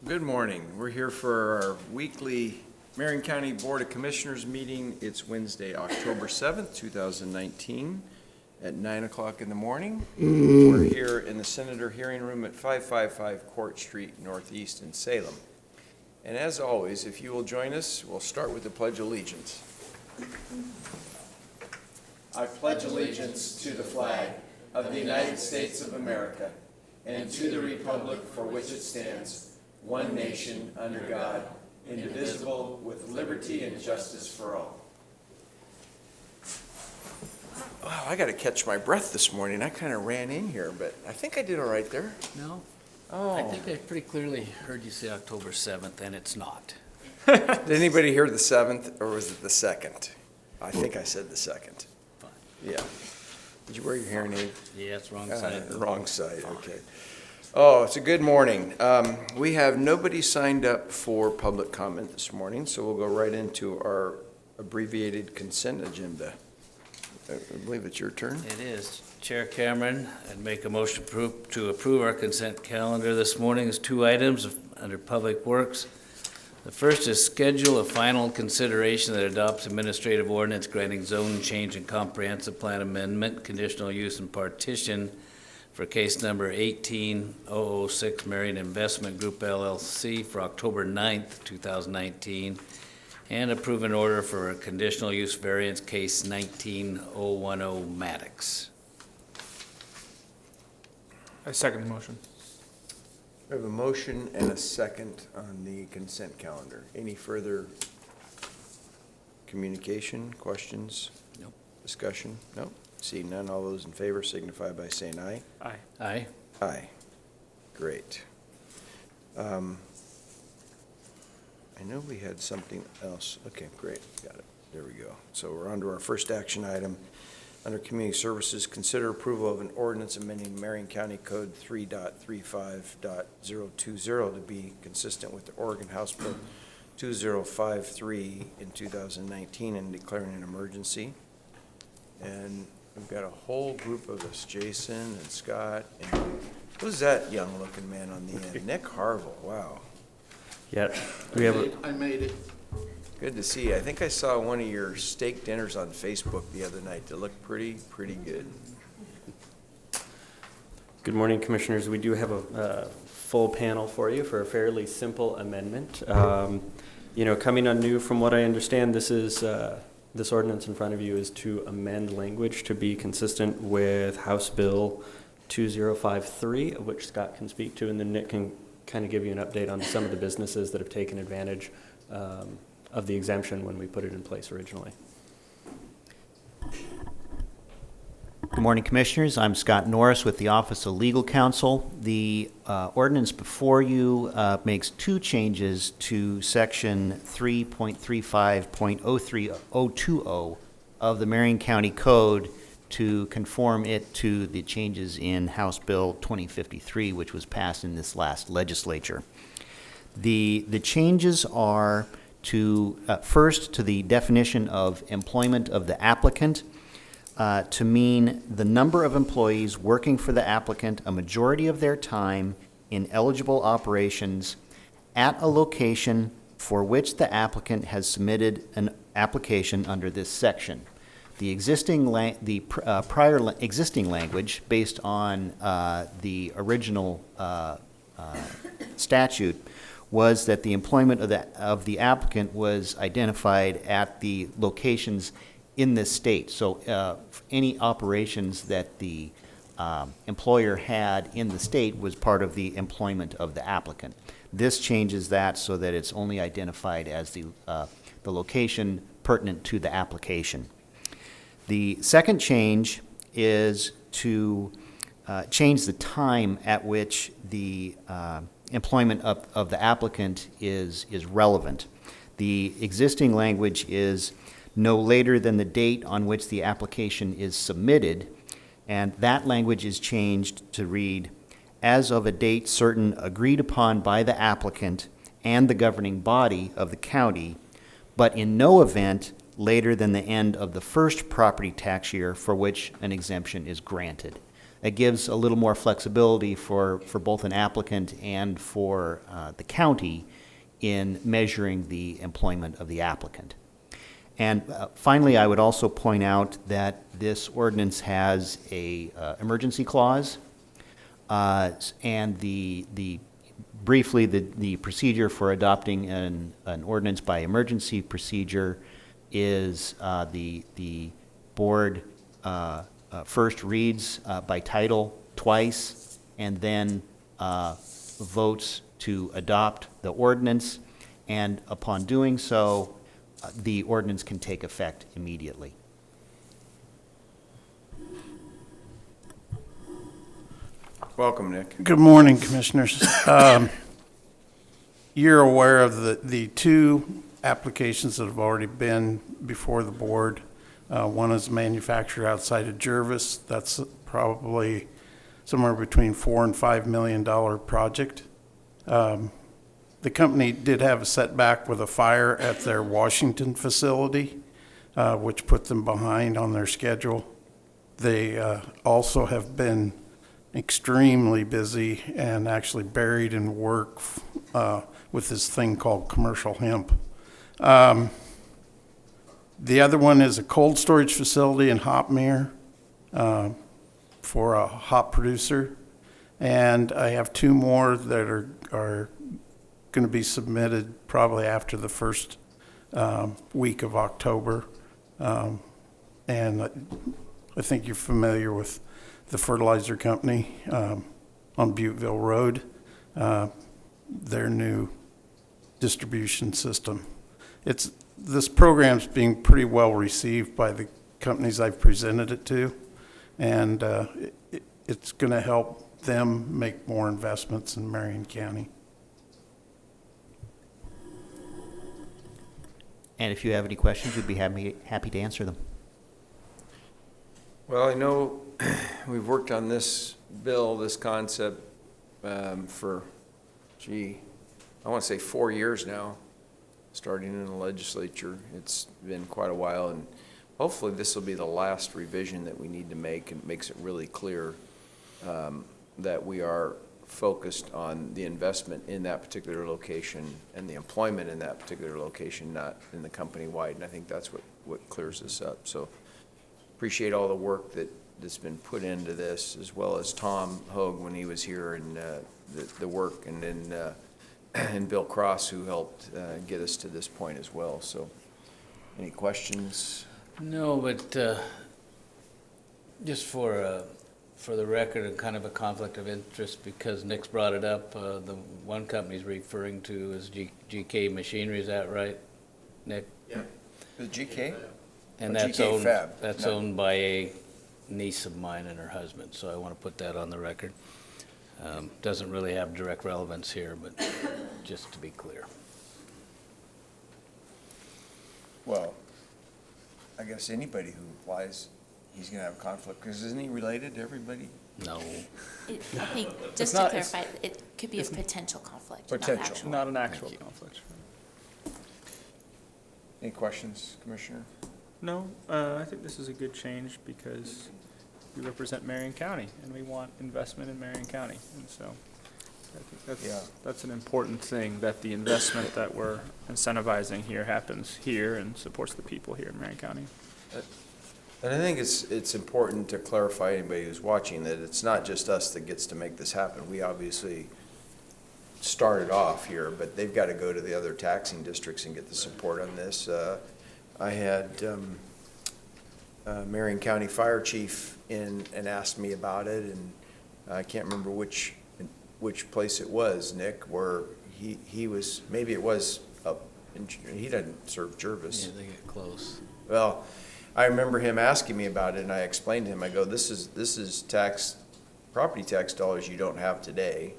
Good morning. We're here for our weekly Marion County Board of Commissioners meeting. It's Wednesday, October 7th, 2019 at 9 o'clock in the morning. We're here in the Senator Hearing Room at 555 Court Street Northeast in Salem. And as always, if you will join us, we'll start with the Pledge of Allegiance. I pledge allegiance to the flag of the United States of America and to the republic for which it stands, one nation, under God, indivisible, with liberty and justice for all. Wow, I got to catch my breath this morning. I kind of ran in here, but I think I did all right there. No, Oh. I think I pretty clearly heard you say October 7th, and it's not. Did anybody hear the 7th, or was it the 2nd? I think I said the 2nd. Fine. Yeah. Did you wear your hearing aid? Yeah, it's wrong side. Wrong side, okay. Oh, it's a good morning. We have nobody signed up for public comment this morning, so we'll go right into our abbreviated consent agenda. I believe it's your turn. It is. Chair Cameron, I'd make a motion to approve our consent calendar this morning. There's two items under Public Works. The first is schedule a final consideration that adopts administrative ordinance granting zone change and comprehensive plan amendment, conditional use and partition for case number 18006 Marion Investment Group LLC for October 9th, 2019, and approve an order for a conditional use variance case 19010 Maddox. I second the motion. We have a motion and a second on the consent calendar. Any further communication, questions? Nope. Discussion? No? Seeing none, all those in favor signify by saying aye. Aye. Aye. Aye. Great. I know we had something else. Okay, great, got it. There we go. So we're on to our first action item. Under Community Services, consider approval of an ordinance amending Marion County Code 3.35.020 to be consistent with the Oregon House Bill 2053 in 2019 and declaring an emergency. And we've got a whole group of us, Jason and Scott, and who's that young-looking man on the end? Nick Harville, wow. Yeah, we have. I made it. Good to see you. I think I saw one of your steak dinners on Facebook the other night. They looked pretty good. Good morning, Commissioners. We do have a full panel for you for a fairly simple amendment. Coming on new, from what I understand, this ordinance in front of you is to amend language to be consistent with House Bill 2053, of which Scott can speak to, and then Nick can kind of give you an update on some of the businesses that have taken advantage of the exemption when we put it in place originally. Good morning, Commissioners. I'm Scott Norris with the Office of Legal Counsel. The ordinance before you makes two changes to Section 3.35.03020 of the Marion County Code to conform it to the changes in House Bill 2053, which was passed in this last legislature. The changes are to first to the definition of employment of the applicant to mean the number of employees working for the applicant a majority of their time in eligible operations at a location for which the applicant has submitted an application under this section. The existing existing language based on the original statute was that the employment of the applicant was identified at the locations in this state. So any operations that the employer had in the state was part of the employment of the applicant. This changes that so that it's only identified as the location pertinent to the application. The second change is to change the time at which the employment of the applicant is relevant. The existing language is no later than the date on which the application is submitted, and that language is changed to read, as of a date certain agreed upon by the applicant and the governing body of the county, but in no event later than the end of the first property tax year for which an exemption is granted. that gives a little more flexibility for both an applicant and for the county in measuring the employment of the applicant. And finally, I would also point out that this ordinance has a emergency clause, and briefly, the procedure for adopting an ordinance by emergency procedure is the board first reads by title twice, and then votes to adopt the ordinance, and upon doing so, the ordinance can take effect immediately. Welcome, Nick. Good morning, Commissioners. You're aware of the two applications that have already been before the board. One is manufactured outside of Jervis. That's probably somewhere between $4 and $5 million project. The company did have a setback with a fire at their Washington facility, which put them behind on their schedule. They also have been extremely busy and actually buried in work with this thing called commercial hemp. The other one is a cold storage facility in Hopmere for a hop producer. And I have two more that are going to be submitted probably after the first week of October. And I think you're familiar with the fertilizer company on Butteville Road, their new distribution system. This program's being pretty well received by the companies I've presented it to, and it's going to help them make more investments in Marion County. And if you have any questions, we'd be happy to answer them. Well, I know we've worked on this bill, this concept, for, I want to say 4 years now, starting in the legislature. It's been quite a while, and hopefully this will be the last revision that we need to make, and makes it really clear that we are focused on the investment in that particular location and the employment in that particular location, not in the company-wide, and I think that's what clears this up. So appreciate all the work that's been put into this, as well as Tom Hogue when he was here, and the work, and then and Bill Cross, who helped get us to this point as well. So any questions? No, but just for the record, and kind of a conflict of interest, because Nick's brought it up, the one company's referring to is GK Machinery, is that right, Nick? Yeah. The GK? And Oh, that's GK owned, Fab. that's No. owned by a niece of mine and her husband, so I want to put that on the record. Doesn't really have direct relevance here, but just to be clear. Well, I guess anybody who applies, he's going to have conflict, because isn't he related to everybody? No. I think, just not- to clarify, it could be a potential conflict, not Potential. actual. Not an actual Thank you. conflict. Any questions, Commissioner? No, I think this is a good change because we represent Marion County and we want investment in Marion County. And so I think Yeah. that's an important thing, that the investment that we're incentivizing here happens here and supports the people here in Marion County. And I think it's important to clarify, anybody who's watching, that it's not just us that gets to make this happen. We obviously started off here, but they've got to go to the other taxing districts and get the support on this. I had Marion County Fire Chief in and asked me about it, and I can't remember which place it was, Nick, where he was, maybe it was up in, he doesn't serve Jervis. Yeah, they get close. Well, I remember him asking me about it, and I explained to him, I go, this is property tax dollars you don't have today.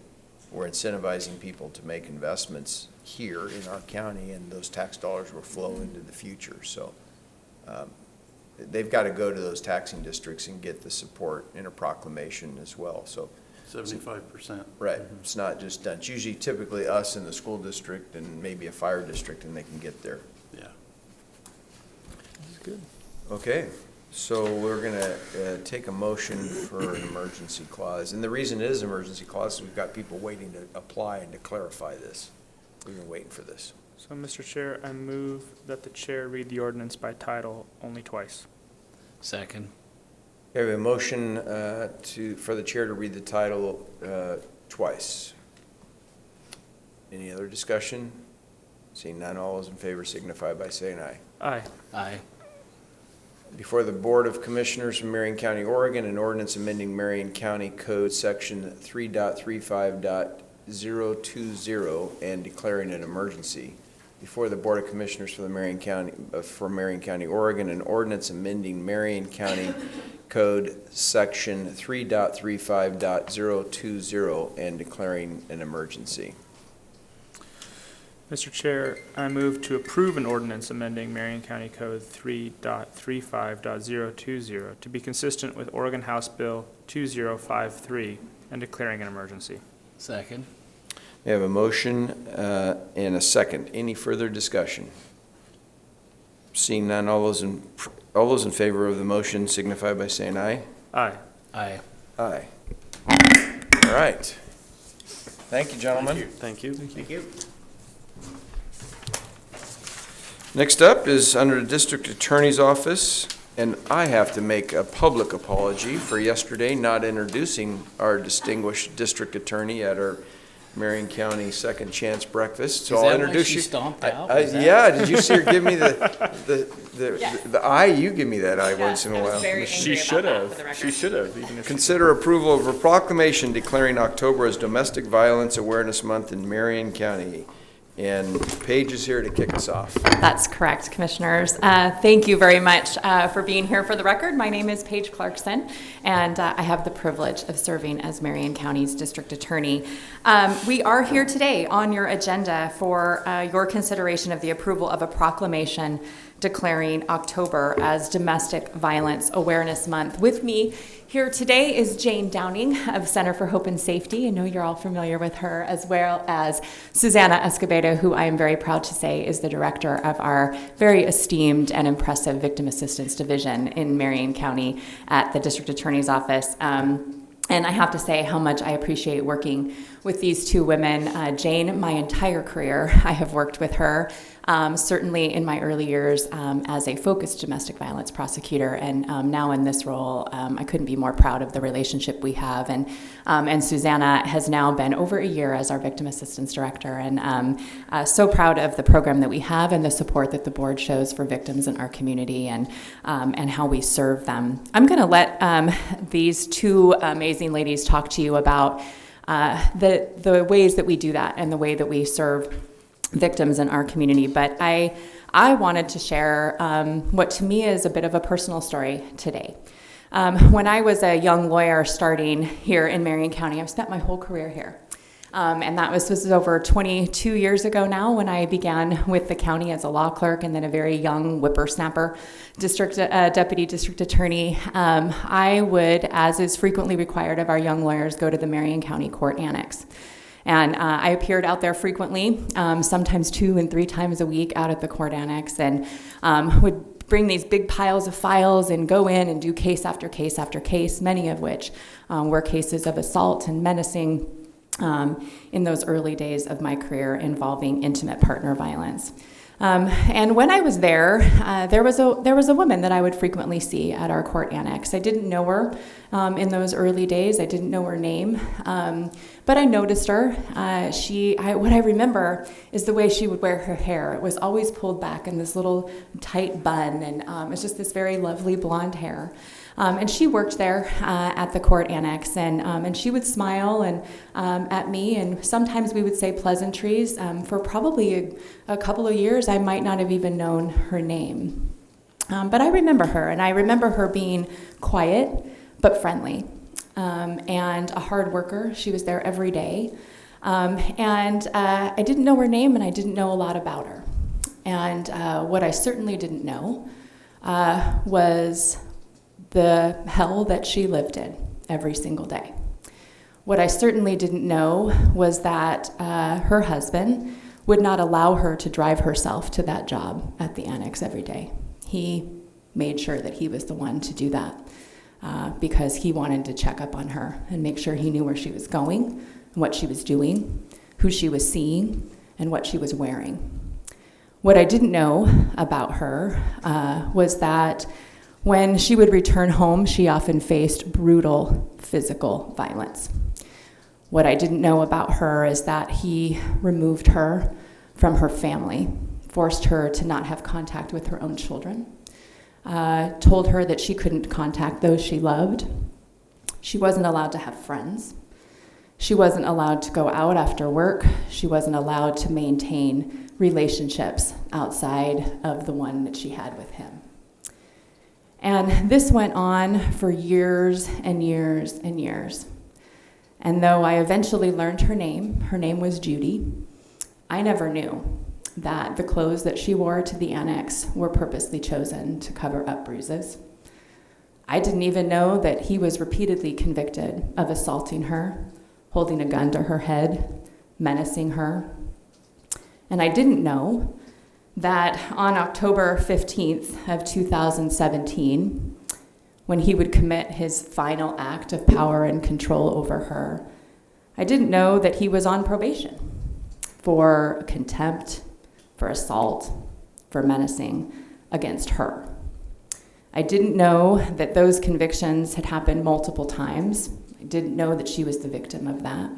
We're incentivizing people to make investments here in our county, and those tax dollars will flow into the future. So they've got to go to those taxing districts and get the support in a proclamation as well. So 75%. right, it's not just done. It's usually typically us in the school district and maybe a fire district, and they can get there. Yeah. This is good. Okay, So we're gonna take a motion for an emergency clause, and the reason it is emergency clause is we've got people waiting to apply and to clarify this. We've been waiting for this. So, Mr. Chair, I move that the chair read the ordinance by title only twice. Second. We have a motion for the chair to read the title twice. Any other discussion? Seeing none, all those in favor signify by saying aye. Aye. Aye. Before the Board of Commissioners from Marion County, Oregon, an ordinance amending Marion County Code Section 3.35.020 and declaring an emergency. Before the Board of Commissioners for Marion County, Oregon, an ordinance amending Marion County Code Section 3.35.020 and declaring an emergency. Mr. Chair, I move to approve an ordinance amending Marion County Code 3.35.020 to be consistent with Oregon House Bill 2053 and declaring an emergency. Second. We have a motion and a second. Any further discussion? Seeing none, all those in favor of the motion signify by saying aye. Aye. Aye. Aye. All right. Thank you, gentlemen. Thank you. Thank you. Next up is under the District Attorney's Office, and I have to make a public apology for yesterday not introducing our distinguished district attorney at our Marion County Second Chance Breakfast. So Is I'll that why introduce she you. stomped out? Is that- Yeah, did you see her give me the Yes. eye? You give me that eye Yes, once in a I was while. very She angry should about that, for the have. record. She should have, even if. Consider approval of a proclamation declaring October as Domestic Violence Awareness Month in Marion County. And Paige is here to kick us off. That's correct, Commissioners. Thank you very much for being here. For the record, my name is Paige Clarkson, and I have the privilege of serving as Marion County's District Attorney. We are here today on your agenda for your consideration of the approval of a proclamation declaring October as Domestic Violence Awareness Month. With me here today is Jane Downing of Center for Hope and Safety. I know you're all familiar with her, as well as Susanna Escobedo, who I am very proud to say is the director of our very esteemed and impressive Victim Assistance Division in Marion County at the District Attorney's Office. And I have to say how much I appreciate working with these two women. Jane, my entire career, I have worked with her, certainly in my early years as a focused domestic violence prosecutor, and now in this role, I couldn't be more proud of the relationship we have. And Susanna has now been over a year as our Victim Assistance Director, and so proud of the program that we have and the support that the board shows for victims in our community and how we serve them. I'm going to let these two amazing ladies talk to you about the ways that we do that and the way that we serve victims in our community. But I wanted to share what to me is a bit of a personal story today. When I was a young lawyer starting here in Marion County, I've spent my whole career here. And this was over 22 years ago now when I began with the county as a law clerk and then a very young whippersnapper deputy district attorney. I would, as is frequently required of our young lawyers, go to the Marion County Court Annex. And I appeared out there frequently, sometimes 2 and 3 times a week out at the Court Annex, and would bring these big piles of files and go in and do case after case after case, many of which were cases of assault and menacing in those early days of my career involving intimate partner violence. And when I was there, there was a woman that I would frequently see at our court annex. I didn't know her in those early days. I didn't know her name, but I noticed her. What I remember is the way she would wear her hair. It was always pulled back in this little tight bun, and it was just this very lovely blonde hair. And she worked there at the court annex, and she would smile at me, and sometimes we would say pleasantries. For probably a couple of years, I might not have even known her name. But I remember her, and I remember her being quiet but friendly, and a hard worker. She was there every day. And I didn't know her name, and I didn't know a lot about her. And what I certainly didn't know was the hell that she lived in every single day. What I certainly didn't know was that her husband would not allow her to drive herself to that job at the annex every day. He made sure that he was the one to do that because he wanted to check up on her and make sure he knew where she was going and what she was doing, who she was seeing, and what she was wearing. What I didn't know about her was that when she would return home, she often faced brutal physical violence. What I didn't know about her is that he removed her from her family, forced her to not have contact with her own children, told her that she couldn't contact those she loved. She wasn't allowed to have friends. She wasn't allowed to go out after work. She wasn't allowed to maintain relationships outside of the one that she had with him. And this went on for years and years and years. And though I eventually learned her name was Judy, I never knew that the clothes that she wore to the annex were purposely chosen to cover up bruises. I didn't even know that he was repeatedly convicted of assaulting her, holding a gun to her head, menacing her. And I didn't know that on October 15th of 2017, when he would commit his final act of power and control over her, I didn't know that he was on probation for contempt, for assault, for menacing against her. I didn't know that those convictions had happened multiple times. I didn't know that she was the victim of that.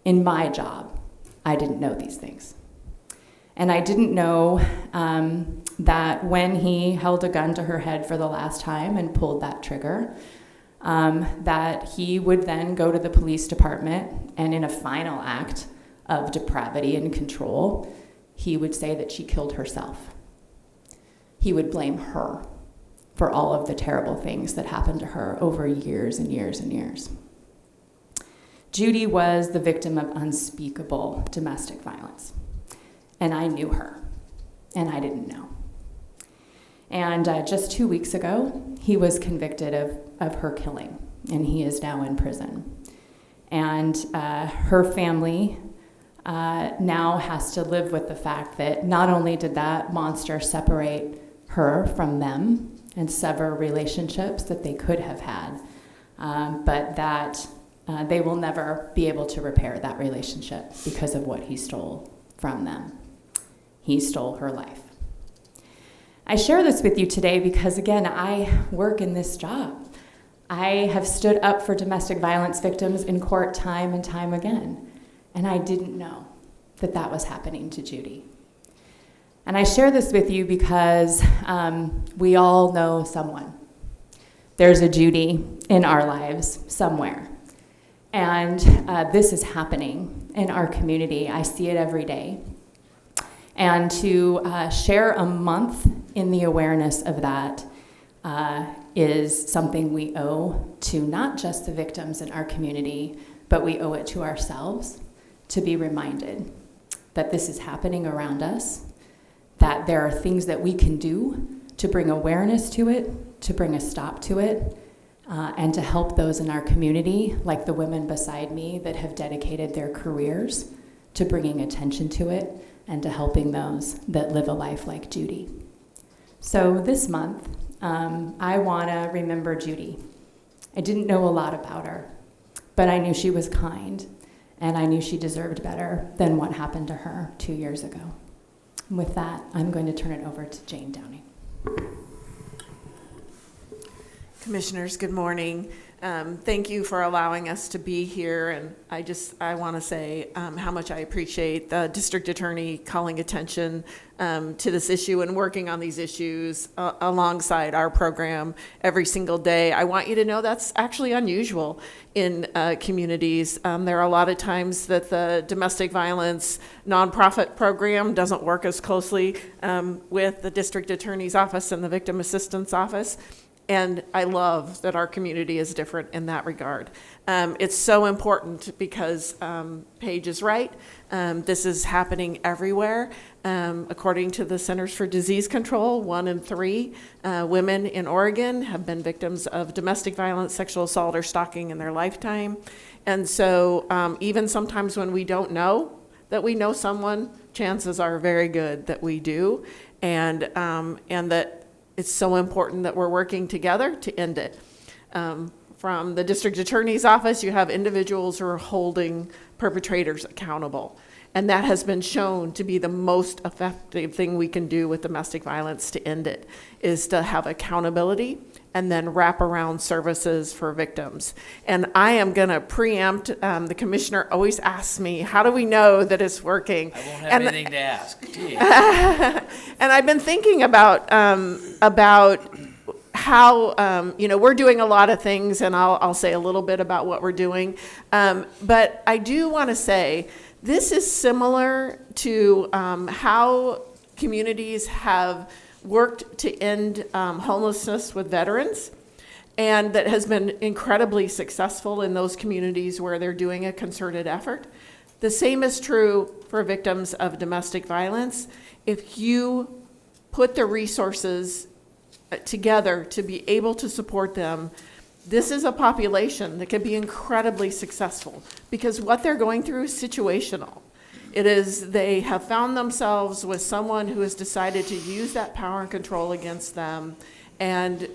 In my job, I didn't know these things. And I didn't know that when he held a gun to her head for the last time and pulled that trigger, that he would then go to the police department and in a final act of depravity and control, he would say that she killed herself. He would blame her for all of the terrible things that happened to her over years and years and years. Judy was the victim of unspeakable domestic violence. And I knew her, and I didn't know. And just 2 weeks ago, he was convicted of her killing, and he is now in prison. And her family now has to live with the fact that not only did that monster separate her from them and sever relationships that they could have had, but that they will never be able to repair that relationship because of what he stole from them. He stole her life. I share this with you today because, again, I work in this job. I have stood up for domestic violence victims in court time and time again, and I didn't know that that was happening to Judy. And I share this with you because we all know someone. There's a Judy in our lives somewhere. And this is happening in our community. I see it every day. And to share a month in the awareness of that is something we owe to not just the victims in our community, but we owe it to ourselves to be reminded that this is happening around us, that there are things that we can do to bring awareness to it, to bring a stop to it, and to help those in our community, like the women beside me that have dedicated their careers to bringing attention to it and to helping those that live a life like Judy. So this month, I want to remember Judy. I didn't know a lot about her, but I knew she was kind, and I knew she deserved better than what happened to her 2 years ago. And with that, I'm going to turn it over to Jane Downing. Commissioners, good morning. Thank you for allowing us to be here, and I want to say how much I appreciate the district attorney calling attention to this issue and working on these issues alongside our program every single day. I want you to know that's actually unusual in communities. There are a lot of times that the domestic violence nonprofit program doesn't work as closely with the district attorney's office and the victim assistance office. And I love that our community is different in that regard. It's so important because Paige is right. This is happening everywhere. According to the Centers for Disease Control, 1 in 3 women in Oregon have been victims of domestic violence, sexual assault, or stalking in their lifetime. And so even sometimes when we don't know that we know someone, chances are very good that we do. And that it's so important that we're working together to end it. From the district attorney's office, you have individuals who are holding perpetrators accountable. And that has been shown to be the most effective thing we can do with domestic violence to end it, is to have accountability and then wraparound services for victims. And I am going to preempt, the commissioner always asks me, how do we know that it's working? I won't have anything to ask. Gee. And I've been thinking about how, we're doing a lot of things, and I'll say a little bit about what we're doing. But I do want to say, this is similar to how communities have worked to end homelessness with veterans, and that has been incredibly successful in those communities where they're doing a concerted effort. The same is true for victims of domestic violence. If you put the resources together to be able to support them, this is a population that can be incredibly successful, because what they're going through is situational. It is, they have found themselves with someone who has decided to use that power and control against them, and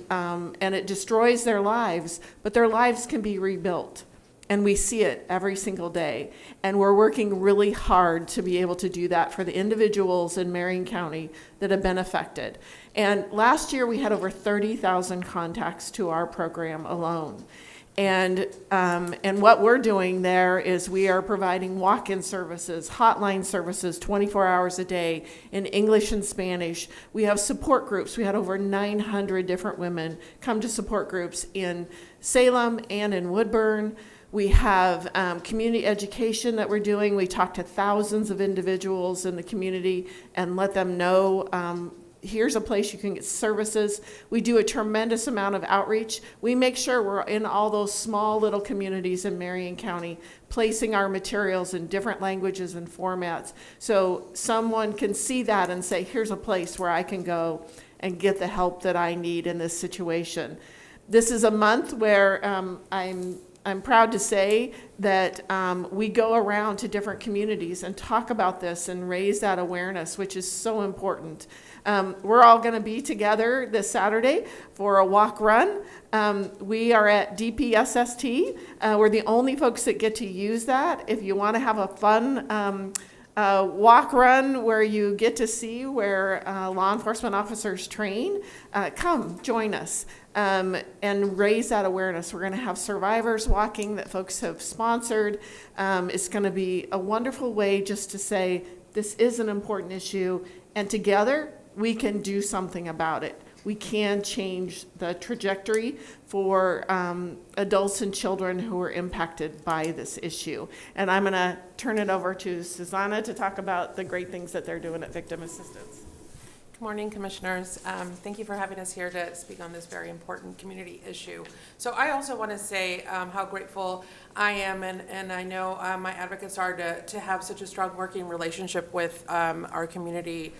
it destroys their lives, but their lives can be rebuilt. And we see it every single day. And we're working really hard to be able to do that for the individuals in Marion County that have been affected. And last year we had over 30,000 contacts to our program alone. And what we're doing there is we are providing walk-in services, hotline services, 24 hours a day in English and Spanish. We have support groups. We had over 900 different women come to support groups in Salem and in Woodburn. We have community education that we're doing. We talk to thousands of individuals in the community and let them know, here's a place you can get services. We do a tremendous amount of outreach. We make sure we're in all those small little communities in Marion County, placing our materials in different languages and formats, so someone can see that and say, here's a place where I can go and get the help that I need in this situation. This is a month where I'm proud to say that we go around to different communities and talk about this and raise that awareness, which is so important. We're all going to be together this Saturday for a walk run. We are at DPSST. We're the only folks that get to use that. If you want to have a fun walk run where you get to see where law enforcement officers train, come join us. And raise that awareness. We're going to have survivors walking that folks have sponsored. It's going to be a wonderful way just to say this is an important issue, and together we can do something about it. We can change the trajectory for adults and children who are impacted by this issue. And I'm going to turn it over to Susanna to talk about the great things that they're doing at Victim Assistance. Good morning, Commissioners. Thank you for having us here to speak on this very important community issue. So I also want to say how grateful I am, and I know my advocates are to have such a strong working relationship with our community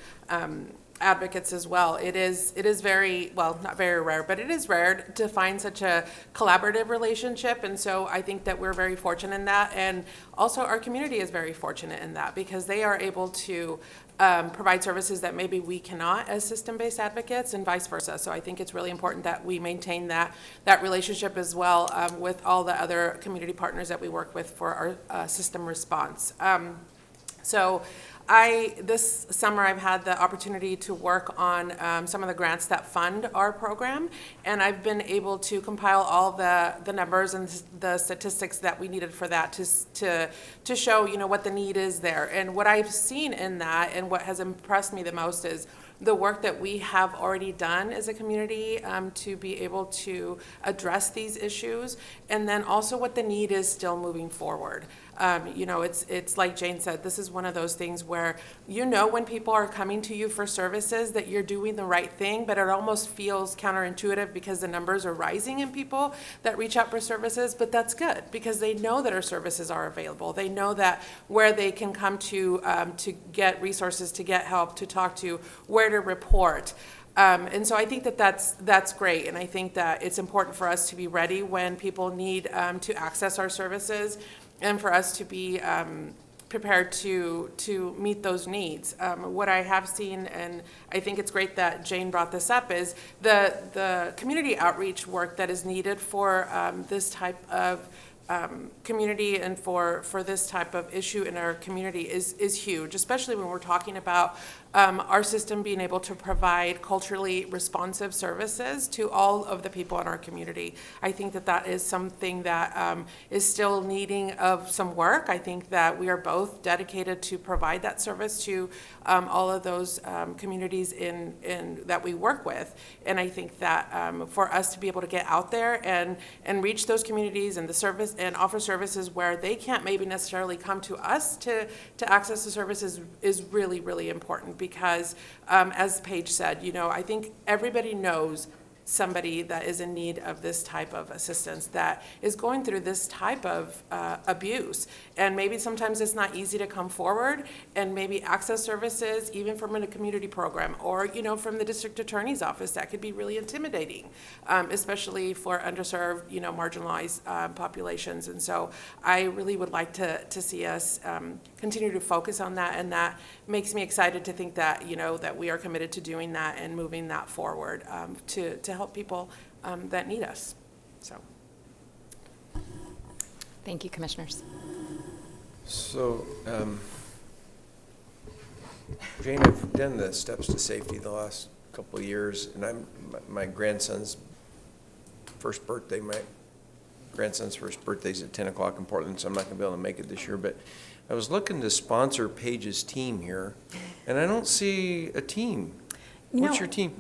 advocates as well. It is very, well, not very rare, but it is rare to find such a collaborative relationship. And so I think that we're very fortunate in that. And also our community is very fortunate in that, because they are able to provide services that maybe we cannot as system-based advocates, and vice versa. So I think it's really important that we maintain that relationship as well with all the other community partners that we work with for our system response. This summer I've had the opportunity to work on some of the grants that fund our program, and I've been able to compile all the numbers and the statistics that we needed for that to show, what the need is there. And what I've seen in that, and what has impressed me the most, is the work that we have already done as a community to be able to address these issues, and then also what the need is still moving forward. It's like Jane said, this is one of those things where when people are coming to you for services that you're doing the right thing, but it almost feels counterintuitive because the numbers are rising in people that reach out for services. But that's good, because they know that our services are available. They know that where they can come to get resources, to get help, to talk to, where to report. And so I think that's great, and I think that it's important for us to be ready when people need to access our services, and for us to be prepared to meet those needs. What I have seen, and I think it's great that Jane brought this up, is the community outreach work that is needed for this type of community and for this type of issue in our community is huge, especially when we're talking about our system being able to provide culturally responsive services to all of the people in our community. I think that is something that is still needing of some work. I think that we are both dedicated to provide that service to all of those communities in that we work with. And I think that for us to be able to get out there and reach those communities and the service and offer services where they can't maybe necessarily come to us to access the services is really, really important. Because as Paige said, I think everybody knows somebody that is in need of this type of assistance, that is going through this type of abuse. And maybe sometimes it's not easy to come forward and maybe access services, even from a community program or, from the district attorney's office. That could be really intimidating, especially for underserved, marginalized populations. And so I really would like to see us continue to focus on that. And that makes me excited to think that, that we are committed to doing that and moving that forward to help people that need us. So. Thank you, Commissioners. So, Jane, I've done the steps to safety the last couple of years, and my grandson's first birthday's at 10 o'clock in Portland, so I'm not gonna be able to make it this year, but I was looking to sponsor Paige's team here, and I don't see a team. What's your team?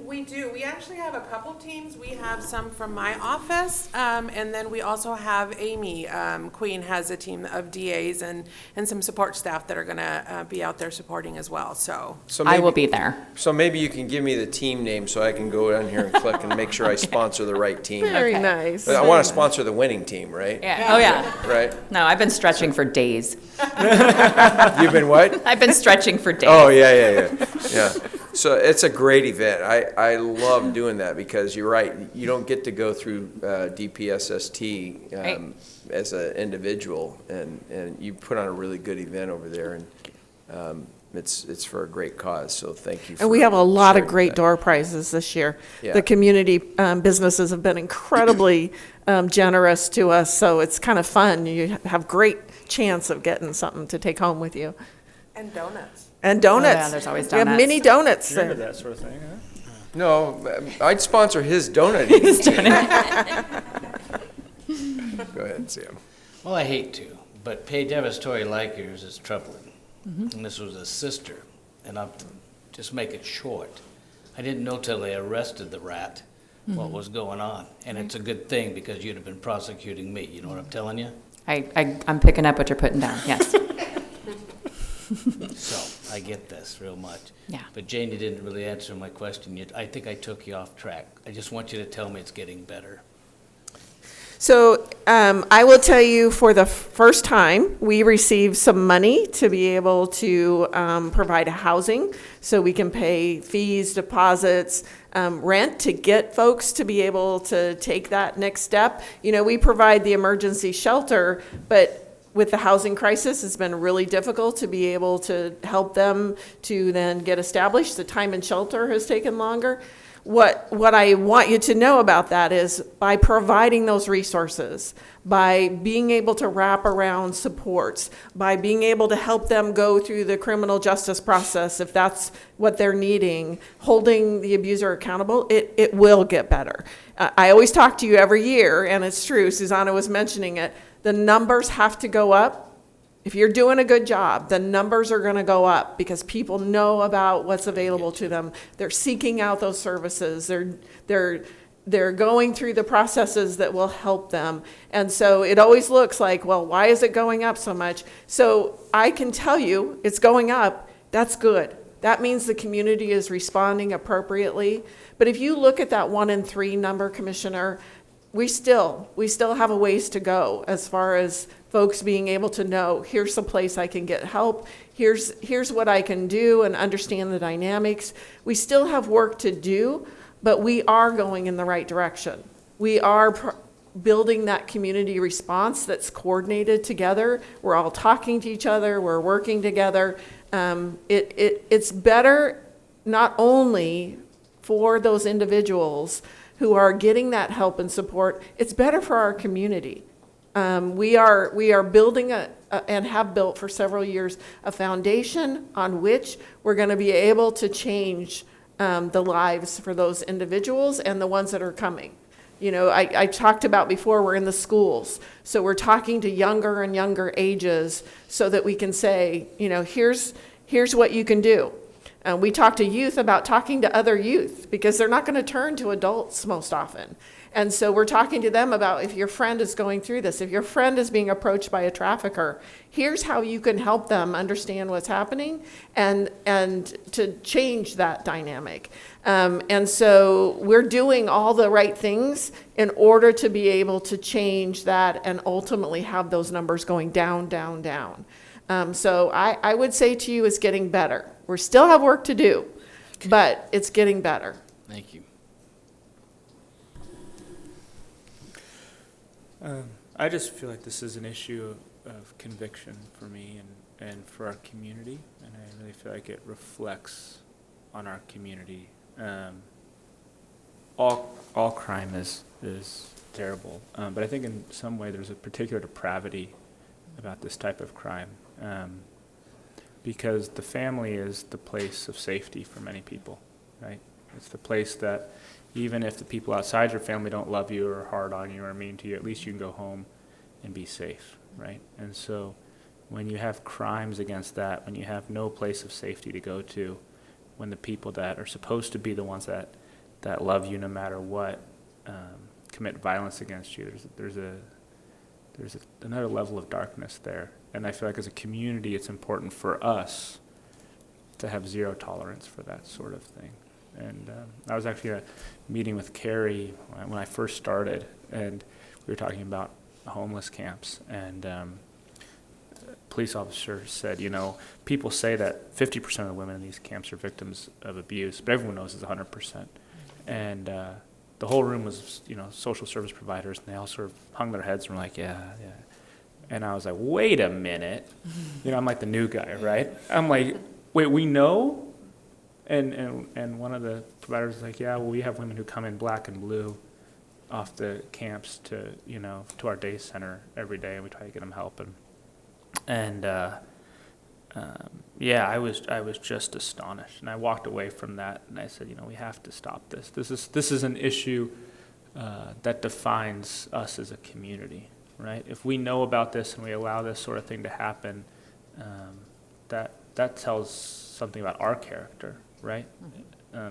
We do. We actually have a couple teams. We have some from my office, and then we also have Amy Queen has a team of DAs and some support staff that are going to be out there supporting as well. So I will be there. So maybe you can give me the team name so I can go down here and click and make sure I sponsor the right team. Very nice. But I want to sponsor the winning team, right? Yeah. Oh, yeah. Right? No, I've been stretching for days. You've been what? I've been stretching for days. Oh, yeah. So it's a great event. I love doing that because you're right. You don't get to go through DPSST Right. as an individual, and you put on a really good event over there, and it's for a great cause. So thank you. And we have a lot of sharing great that. door prizes this year. Yeah. The community businesses have been incredibly generous to us, so it's kind of fun. You have great chance of getting something to take home with you. and donuts. And donuts. Oh, yeah, there's always We have donuts. mini donuts You're into there. that sort of thing, huh? No, I'd sponsor his donut. Go ahead, Sam. Well, I hate to, but Paige Evans' story like yours is troubling. And this was a sister, and I'll just make it short. I didn't know till they arrested the rat what was going on. And it's a good thing because you'd have been prosecuting me, you know what I'm telling you? I'm picking up what you're putting down, yes. So, I get this real much. Yeah. But Jane, you didn't really answer my question. I think I took you off track. I just want you to tell me it's getting better. So I will tell you, for the first time, we received some money to be able to provide housing, so we can pay fees, deposits, rent to get folks to be able to take that next step. You know, we provide the emergency shelter, but with the housing crisis, it's been really difficult to be able to help them to then get established. The time in shelter has taken longer. What I want you to know about that is, by providing those resources, by being able to wrap around supports, by being able to help them go through the criminal justice process if that's what they're needing, holding the abuser accountable, it will get better. I always talk to you every year, and it's true, Susanna was mentioning it, the numbers have to go up. If you're doing a good job, the numbers are going to go up because people know about what's available to them. They're seeking out those services. They're going through the processes that will help them. And so it always looks like, well, why is it going up so much? So I can tell you it's going up. That's good. That means the community is responding appropriately. But if you look at that 1 in 3 number, Commissioner, we still have a ways to go as far as folks being able to know, here's some place I can get help, here's what I can do, and understand the dynamics. We still have work to do, but we are going in the right direction. We are building that community response that's coordinated together. We're all talking to each other, we're working together. It's better not only for those individuals who are getting that help and support, it's better for our community. We are building and have built for several years a foundation on which we're going to be able to change the lives for those individuals and the ones that are coming. You know, I talked about before, we're in the schools. So we're talking to younger and younger ages so that we can say, you know, here's what you can do. We talk to youth about talking to other youth because they're not going to turn to adults most often. And so we're talking to them about if your friend is going through this, if your friend is being approached by a trafficker, here's how you can help them understand what's happening and to change that dynamic. And so we're doing all the right things in order to be able to change that and ultimately have those numbers going down, down, down. So I would say to you, it's getting better. We still have work to do, but it's getting better. Thank you. I just feel like this is an issue of conviction for me and for our community, and I really feel like it reflects on our community. All crime is terrible, but I think in some way there's a particular depravity about this type of crime, because the family is the place of safety for many people, right? It's the place that even if the people outside your family don't love you or are hard on you or mean to you, at least you can go home and be safe, right? And so when you have crimes against that, when you have no place of safety to go to, when the people that are supposed to be the ones that love you no matter what commit violence against you, there's another level of darkness there. And I feel like as a community, it's important for us to have zero tolerance for that sort of thing. And I was actually at a meeting with Carrie when I first started, and we were talking about homeless camps. And police officer said, you know, people say that 50% of the women in these camps are victims of abuse, but everyone knows it's 100%. And the whole room was, you know, social service providers, and they all sort of hung their heads and were like, yeah. And I was like, wait a minute. You know, I'm like the new guy, right? I'm like, wait, we know? And one of the providers was like, yeah, well, we have women who come in black and blue off the camps to, you know, to our day center every day, and we try to get them help. And yeah, I was just astonished, and I walked away from that, and I said, you know, we have to stop this. This is an issue that defines us as a community, right? If we know about this and we allow this sort of thing to happen, that tells something about our character, right?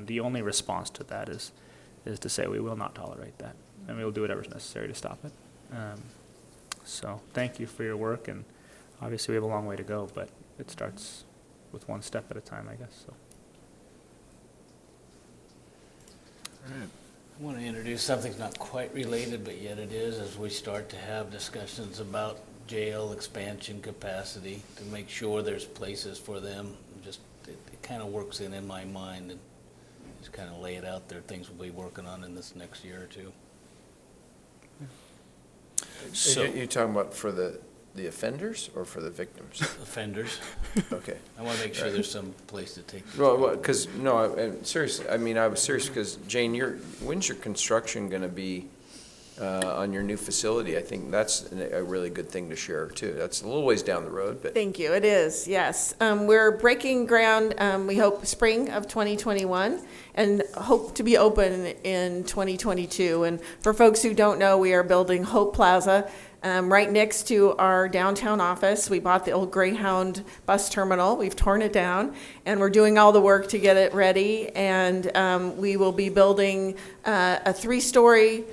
The only response to that is to say we will not tolerate that, and we will do whatever's necessary to stop it. So thank you for your work, and obviously we have a long way to go, but it starts with one step at a time, I guess. So. I want to introduce something that's not quite related, but yet it is, as we start to have discussions about jail expansion capacity to make sure there's places for them. Just it kind of works in my mind, and just kind of lay it out there, things we'll be working on in this next year or two. So You're talking about for the offenders or for the victims? offenders, Okay. I want to make sure there's some place to take these. Well, because, no, seriously, I mean, I was serious because, Jane, when's your construction going to be on your new facility? I think that's a really good thing to share, too. That's a little ways down the road, but. Thank you. It is, yes. We're breaking ground, we hope, spring of 2021, and hope to be open in 2022. And for folks who don't know, we are building Hope Plaza right next to our downtown office. We bought the old Greyhound bus terminal. We've torn it down, and we're doing all the work to get it ready. And we will be building a 3-story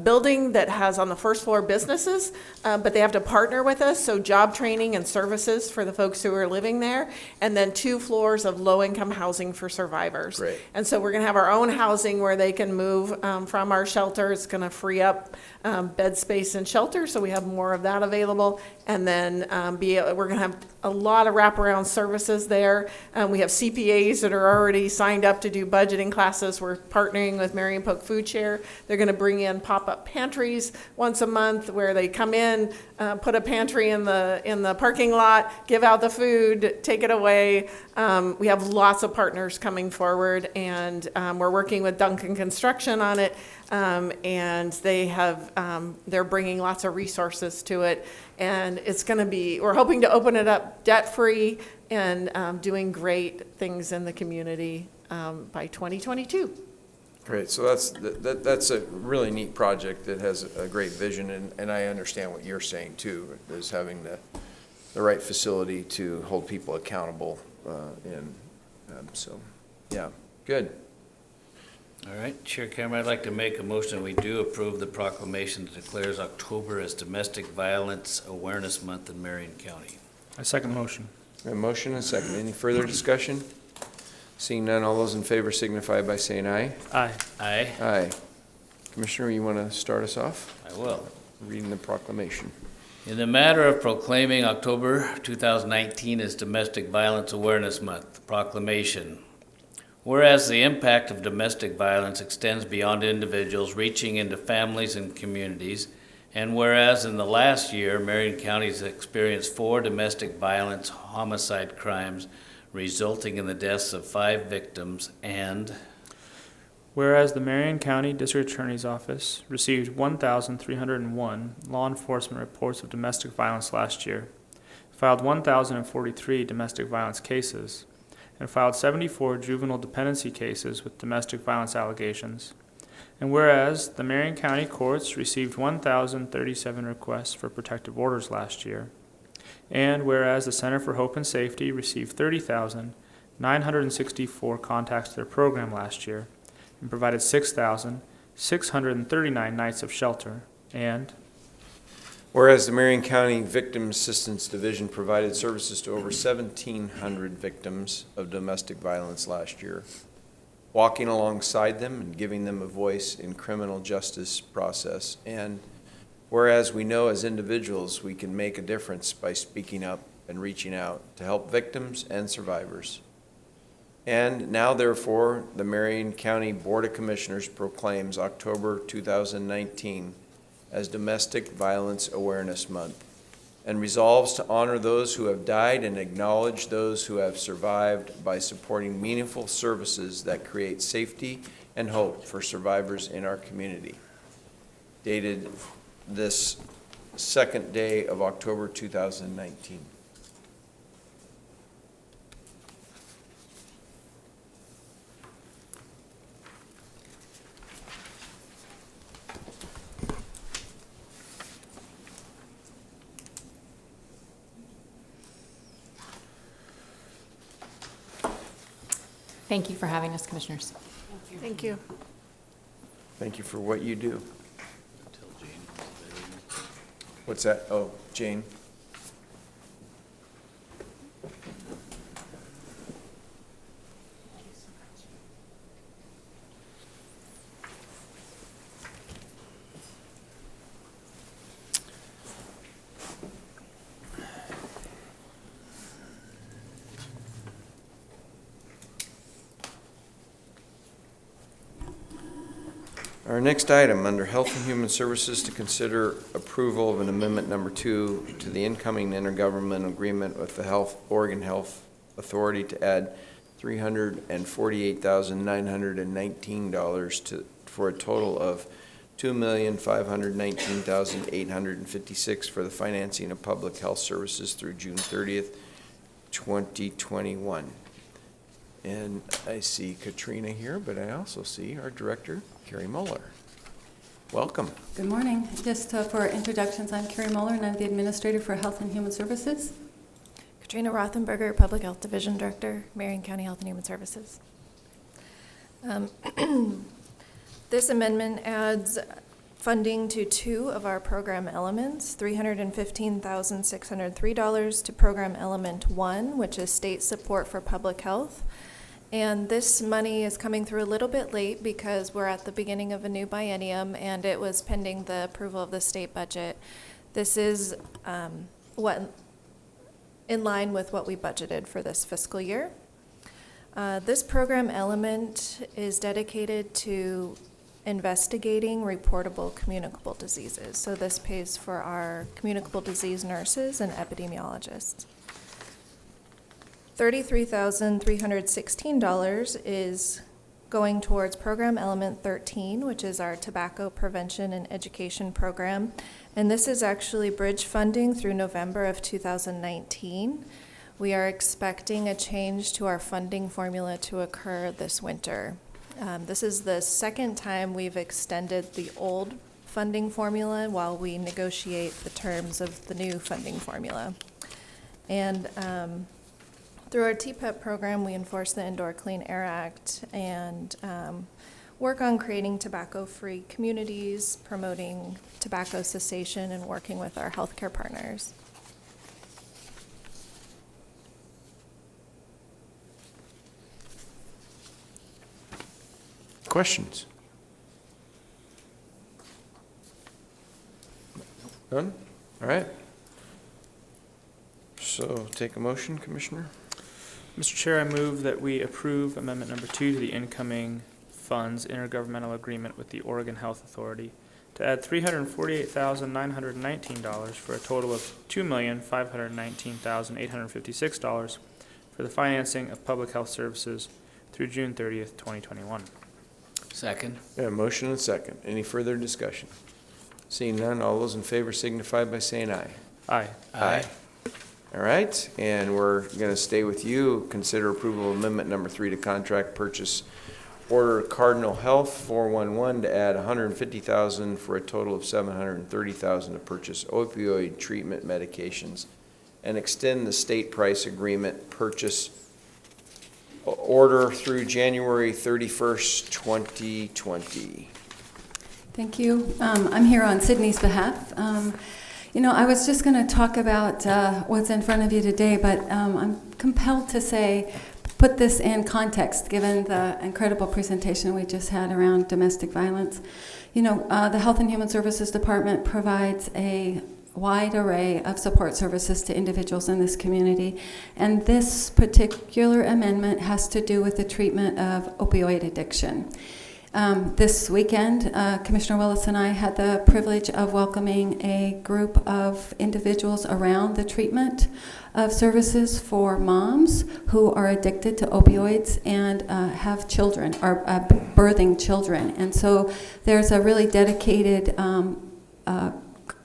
building that has on the first floor businesses, but they have to partner with us, so job training and services for the folks who are living there, and then 2 floors of low-income housing for survivors. Great. And so we're going to have our own housing where they can move from our shelter. It's going to free up bed space and shelter, so we have more of that available. And then we're going to have a lot of wraparound services there. We have CPAs that are already signed up to do budgeting classes. We're partnering with Marion Polk Food Share. They're going to bring in in pop-up pantries once a month where they come in, put a pantry in the parking lot, give out the food, take it away. We have lots of partners coming forward, and we're working with Duncan Construction on it, and they're bringing lots of resources to it. And it's going to be, we're hoping to open it up debt-free and doing great things in the community by 2022. Great, so that's a really neat project that has a great vision, and I understand what you're saying too, is having the right facility to hold people accountable, so, yeah, good. All right, Chair Cameron, I'd like to make a motion that we do approve the proclamation that declares October as Domestic Violence Awareness Month in Marion County. I second motion. A motion and a second. Any further discussion? Seeing none, all those in favor signify by saying aye. Aye. Aye, Aye. Commissioner, you want to start us off? I will. Reading the proclamation. In the matter of proclaiming October 2019 as Domestic Violence Awareness Month, proclamation. Whereas the impact of domestic violence extends beyond individuals, reaching into families and communities, and whereas in the last year, Marion County has experienced 4 domestic violence homicide crimes, resulting in the deaths of 5 victims, and Whereas the Marion County District Attorney's Office received 1,301 law enforcement reports of domestic violence last year, filed 1,043 domestic violence cases, and filed 74 juvenile dependency cases with domestic violence allegations. And whereas the Marion County courts received 1,037 requests for protective orders last year, and whereas the Center for Hope and Safety received 30,964 contacts to their program last year and provided 6,639 nights of shelter, and Whereas the Marion County Victim Assistance Division provided services to over 1,700 victims of domestic violence last year, walking alongside them and giving them a voice in criminal justice process. And whereas we know as individuals we can make a difference by speaking up and reaching out to help victims and survivors. And now therefore, the Marion County Board of Commissioners proclaims October 2019 as Domestic Violence Awareness Month, and resolves to honor those who have died and acknowledge those who have survived by supporting meaningful services that create safety and hope for survivors in our community. Dated this second day of October 2019. Thank you for having us, Commissioners. Thank you. Thank you for what you do. What's that? Oh, Jane. Our next item, under Health and Human Services, to consider approval of an amendment number 2 to the incoming intergovernmental agreement with the Oregon Health Authority to add $348,919 for a total of $2,519,856 for the financing of public health services through June 30th, 2021. And I see Katrina here, but I also see our director, Carrie Muller. Welcome. Good morning. Just for introductions, I'm Carrie Muller, and I'm the Administrator for Health and Human Services. Katrina Rothenberger, Public Health Division Director, Marion County Health and Human Services. This amendment adds funding to 2 of our program elements, $315,603 to Program Element 1, which is state support for public health. And this money is coming through a little bit late because we're at the beginning of a new biennium and it was pending the approval of the state budget. This is in line with what we budgeted for this fiscal year. This program element is dedicated to investigating reportable communicable diseases. So this pays for our communicable disease nurses and epidemiologists. $33,316 is going towards Program Element 13, which is our tobacco prevention and education program. And this is actually bridge funding through November of 2019. We are expecting a change to our funding formula to occur this winter. This is the second time we've extended the old funding formula while we negotiate the terms of the new funding formula. And through our TPEP program, we enforce the Indoor Clean Air Act and work on creating tobacco-free communities, promoting tobacco cessation, and working with our healthcare partners. Questions? None? All right. So take a motion, Commissioner. Mr. Chair, I move that we approve Amendment Number 2 to the incoming funds intergovernmental agreement with the Oregon Health Authority to add $348,919 for a total of $2,519,856 for the financing of public health services through June 30th, 2021. Second. We have a motion and a second. Any further discussion? Seeing none, all those in favor signify by saying aye. Aye. Aye. All right, and we're going to stay with you. Consider approval of Amendment Number 3 to contract purchase order Cardinal Health 411 to add $150,000 for a total of $730,000 to purchase opioid treatment medications and extend the state price agreement purchase order through January 31st, 2020. Thank you. I'm here on Sydney's behalf. You know, I was just going to talk about what's in front of you today, but I'm compelled to say, put this in context, given the incredible presentation we just had around domestic violence. You know, the Health and Human Services Department provides a wide array of support services to individuals in this community, and this particular amendment has to do with the treatment of opioid addiction. This weekend, Commissioner Willis and I had the privilege of welcoming a group of individuals around the treatment of services for moms who are addicted to opioids and have children, are birthing children. And so there's a really dedicated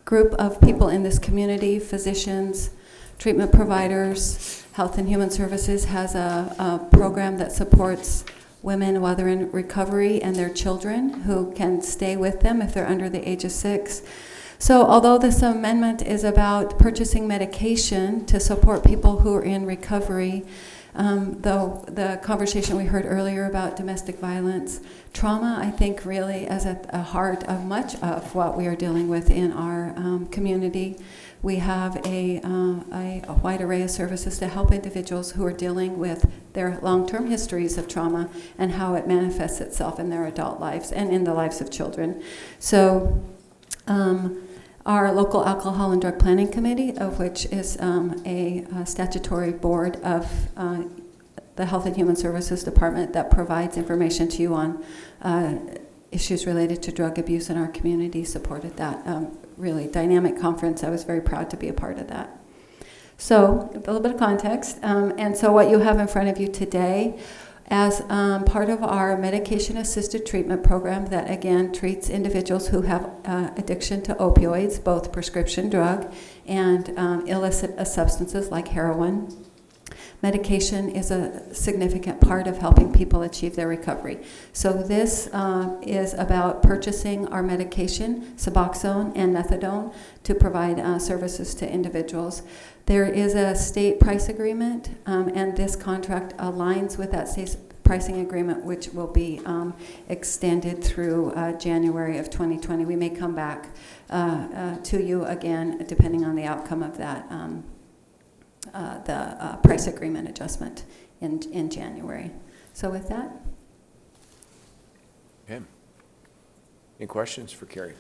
group of people in this community, physicians, treatment providers. Health and Human Services has a program that supports women while they're in recovery and their children who can stay with them if they're under the age of 6. So although this amendment is about purchasing medication to support people who are in recovery, though the conversation we heard earlier about domestic violence, trauma, I think, really is at the heart of much of what we are dealing with in our community. We have a wide array of services to help individuals who are dealing with their long-term histories of trauma and how it manifests itself in their adult lives and in the lives of children. So our local Alcohol and Drug Planning Committee, of which is a statutory board of the Health and Human Services Department that provides information to you on issues related to drug abuse in our community, supported that really dynamic conference. I was very proud to be a part of that. So, a little bit of context. And so what you have in front of you today as part of our medication-assisted treatment program that, again, treats individuals who have addiction to opioids, both prescription drug and illicit substances like heroin. Medication is a significant part of helping people achieve their recovery. So this is about purchasing our medication, Suboxone and Methadone, to provide services to individuals. There is a state price agreement, and this contract aligns with that state pricing agreement, which will be extended through January of 2020. We may come back to you again, depending on the outcome of that the price agreement adjustment in January. So with that. Okay. Any questions for Carrie?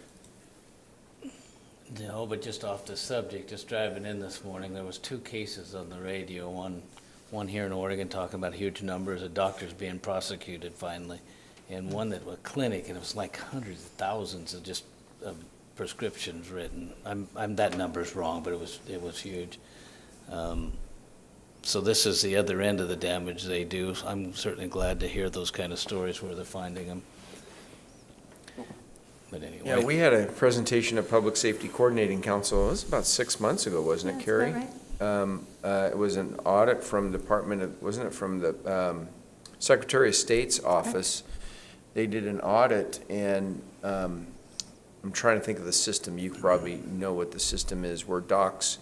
No, but just off the subject, just driving in this morning, there was 2 cases on the radio. One here in Oregon talking about huge numbers of doctors being prosecuted finally, and one that was a clinic, and it was like hundreds of thousands of just prescriptions written. That number's wrong, but it was huge. So this is the other end of the damage they do. I'm certainly glad to hear those kind of stories where they're finding them. But anyway. Yeah, we had a presentation at Public Safety Coordinating Council, it was about 6 months ago, wasn't it, Carrie? It was an audit from wasn't it from the Secretary of State's office? They did an audit, and I'm trying to think of the system. You probably know what the system is, where docs,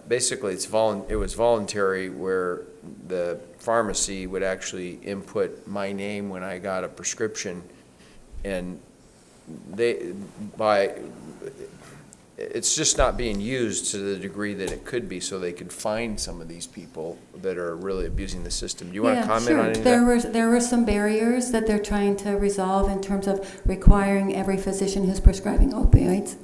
basically it was voluntary, where the pharmacy would actually input my name when I got a prescription, and it's just not being used to the degree that it could be, so they could find some of these people that are really abusing the system. Do you want to comment on any of that? There were some barriers that they're trying to resolve in terms of requiring every physician who's prescribing opioids,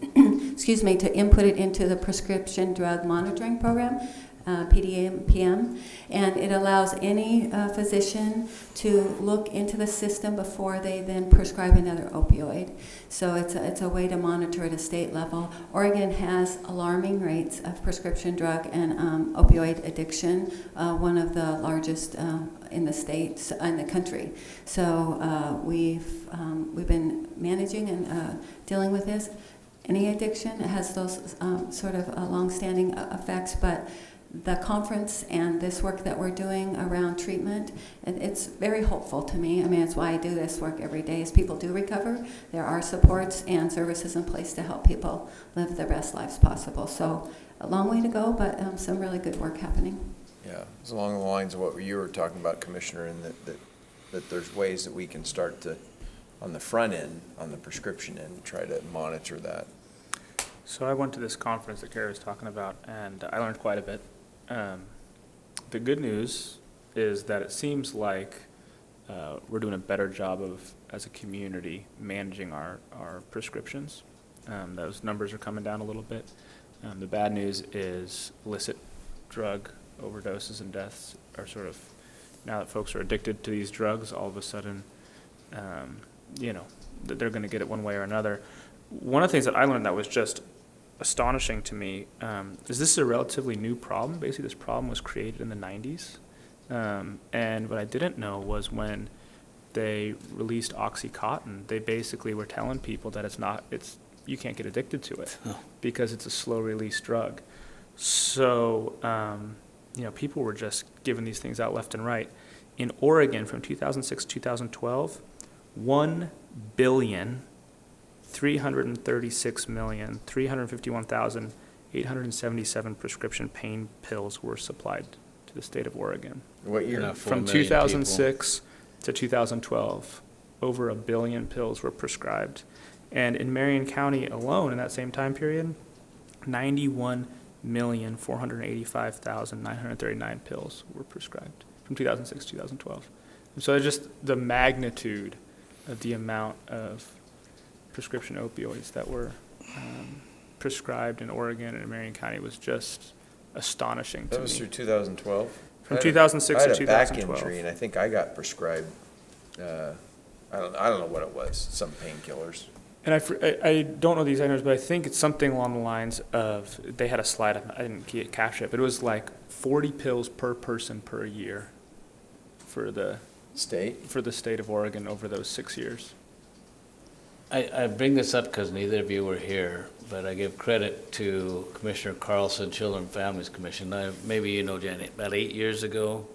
excuse me, to input it into the prescription drug monitoring program, PDM, and it allows any physician to look into the system before they then prescribe another opioid. So it's a way to monitor at a state level. Oregon has alarming rates of prescription drug and opioid addiction, one of the largest in the states, in the country. So we've been managing and dealing with this. Any addiction has those sort of long-standing effects, but the conference and this work that we're doing around treatment, it's very hopeful to me. I mean, it's why I do this work every day. As people do recover, there are supports and services in place to help people live their best lives possible. So a long way to go, but some really good work happening. Yeah, it's along the lines of what you were talking about, Commissioner, and that there's ways that we can start to, on the front end, on the prescription end, try to monitor that. So I went to this conference that Carrie was talking about, and I learned quite a bit. The good news is that it seems like we're doing a better job of, as a community, managing our prescriptions. Those numbers are coming down a little bit. The bad news is illicit drug overdoses and deaths are sort of, now that folks are addicted to these drugs, all of a sudden, they're going to get it one way or another. One of the things that I learned that was just astonishing to me is this is a relatively new problem. Basically, this problem was created in the 90s. And what I didn't know was when they released OxyContin, they basically were telling people that you can't get addicted to it because it's a slow-release drug. So, people were just giving these things out left and right. In Oregon, from 2006 to 2012, 1,336,351,877 prescription pain pills were supplied to the state of Oregon. What year? From 2006 to 2012, over 1 billion pills were prescribed. And in Marion County alone, in that same time period, 91,485,939 pills were prescribed from 2006 to 2012. And so just the magnitude of the amount of prescription opioids that were prescribed in Oregon and in Marion County was just astonishing to me. That was through 2012? From 2006 to 2012. I had a back injury, and I think I got prescribed, I don't know what it was, some painkillers. And I don't know these items, but I think it's something along the lines of, they had a slide, I didn't capture it, but it was like 40 pills per person per year for the state of Oregon over those 6 years. I bring this up because neither of you were here, but I give credit to Commissioner Carlson, Children and Families Commission. Maybe you know, Janet, about 8 years ago.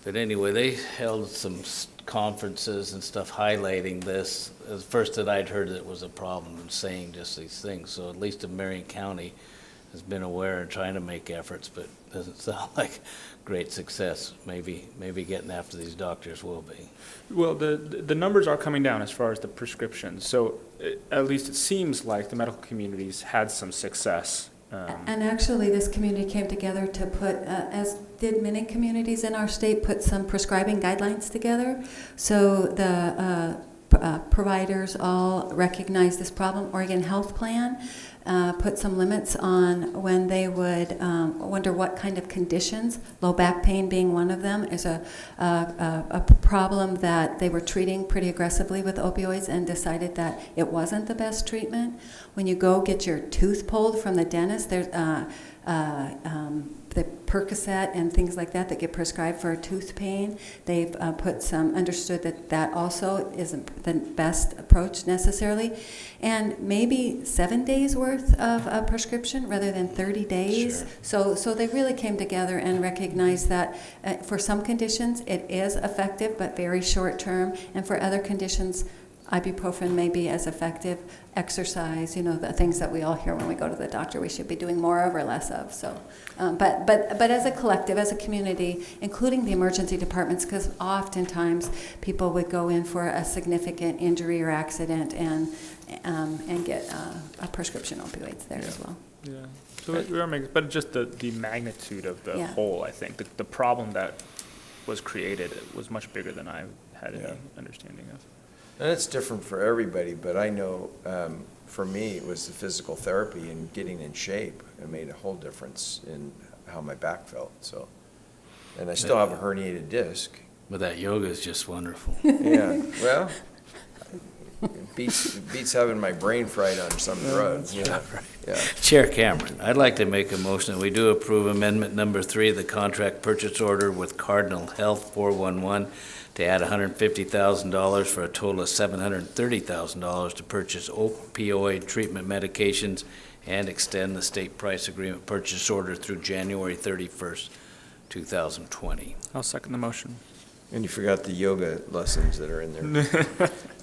But anyway, they held some conferences and stuff highlighting this. It was the first that I'd heard that it was a problem and saying just these things. So at least in Marion County has been aware and trying to make efforts, but it doesn't sound like great success. Maybe getting after these doctors will be. Well, the numbers are coming down as far as the prescriptions. So at least it seems like the medical community's had some success. And actually, this community came together to put, as did many communities in our state, put some prescribing guidelines together. So the providers all recognize this problem. Oregon Health Plan put some limits on when they would, wonder what kind of conditions, low back pain being one of them, is a problem that they were treating pretty aggressively with opioids and decided that it wasn't the best treatment. When you go get your tooth pulled from the dentist, there's the Percocet and things like that get prescribed for tooth pain. They've understood that also isn't the best approach necessarily. And maybe 7 days worth of a prescription rather than 30 days. Sure. So they really came together and recognized that for some conditions it is effective but very short term, and for other conditions ibuprofen may be as effective. Exercise, the things that we all hear when we go to the doctor we should be doing more of or less of. So, but as a collective, as a community, including the emergency departments, because oftentimes people would go in for a significant injury or accident and get a prescription opioids there as well. Yeah. So we are making, but just the magnitude of the whole, I think, the problem that was created was much bigger than I had any understanding of. And it's different for everybody, but I know for me, it was the physical therapy and getting in shape. It made a whole difference in how my back felt. So, and I still have a herniated disc. But that yoga is just wonderful. Yeah, well, it beats having my brain fried on some drugs. Yeah. Chair Cameron, I'd like to make a motion that we do approve amendment number 3 of the contract purchase order with Cardinal Health 411 to add $150,000 for a total of $730,000 to purchase opioid treatment medications and extend the state price agreement purchase order through January 31st, 2020. I'll second the motion. And you forgot the yoga lessons that are in there.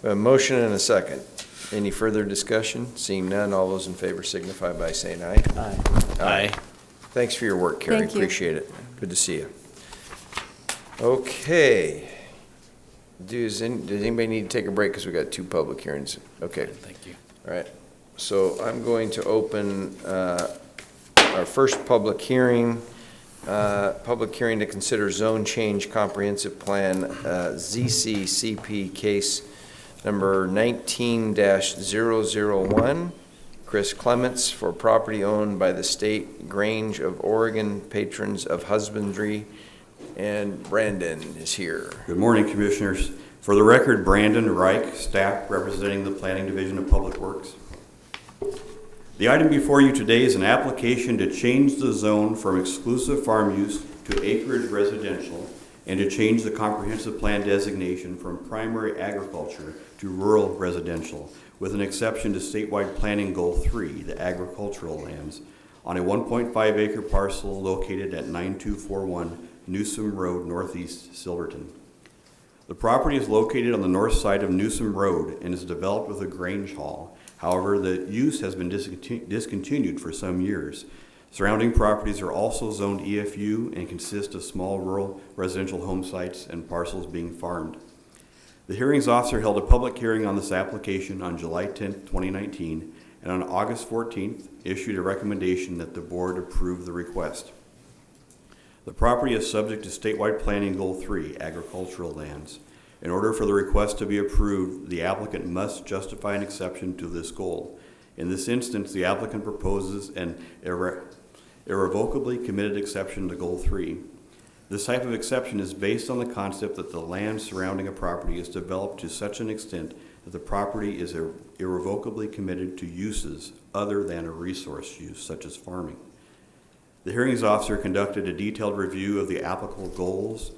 A motion and a second. Any further discussion? Seeing none, all those in favor signify by saying aye. Aye. Aye. Thanks for your work, Carrie. Thank you. Appreciate it. Good to see you. Okay. Does anybody need to take a break? Because we got 2 public hearings. Okay. Thank you. All right. So I'm going to open our first public hearing. Public hearing to consider zone change comprehensive plan, ZCCP case number 19-001. Chris Clements for property owned by the State Grange of Oregon, patrons of husbandry, and Brandon is here. Good morning, Commissioners. For the record, Brandon Reich, staff representing the Planning Division of Public Works. The item before you today is an application to change the zone from exclusive farm use to acreage residential and to change the comprehensive plan designation from primary agriculture to rural residential, with an exception to statewide planning goal 3, the agricultural lands, on a 1.5 acre parcel located at 9241 Newsom Road, Northeast Silverton. The property is located on the north side of Newsom Road and is developed with a grange hall. However, the use has been discontinued for some years. Surrounding properties are also zoned EFU and consist of small rural residential home sites and parcels being farmed. The hearings officer held a public hearing on this application on July 10, 2019, and on August 14th issued a recommendation that the board approve the request. The property is subject to statewide planning goal 3, agricultural lands. In order for the request to be approved, the applicant must justify an exception to this goal. In this instance, the applicant proposes an irrevocably committed exception to goal 3. This type of exception is based on the concept that the land surrounding a property is developed to such an extent that the property is irrevocably committed to uses other than a resource use, such as farming. The hearings officer conducted a detailed review of the applicable goals,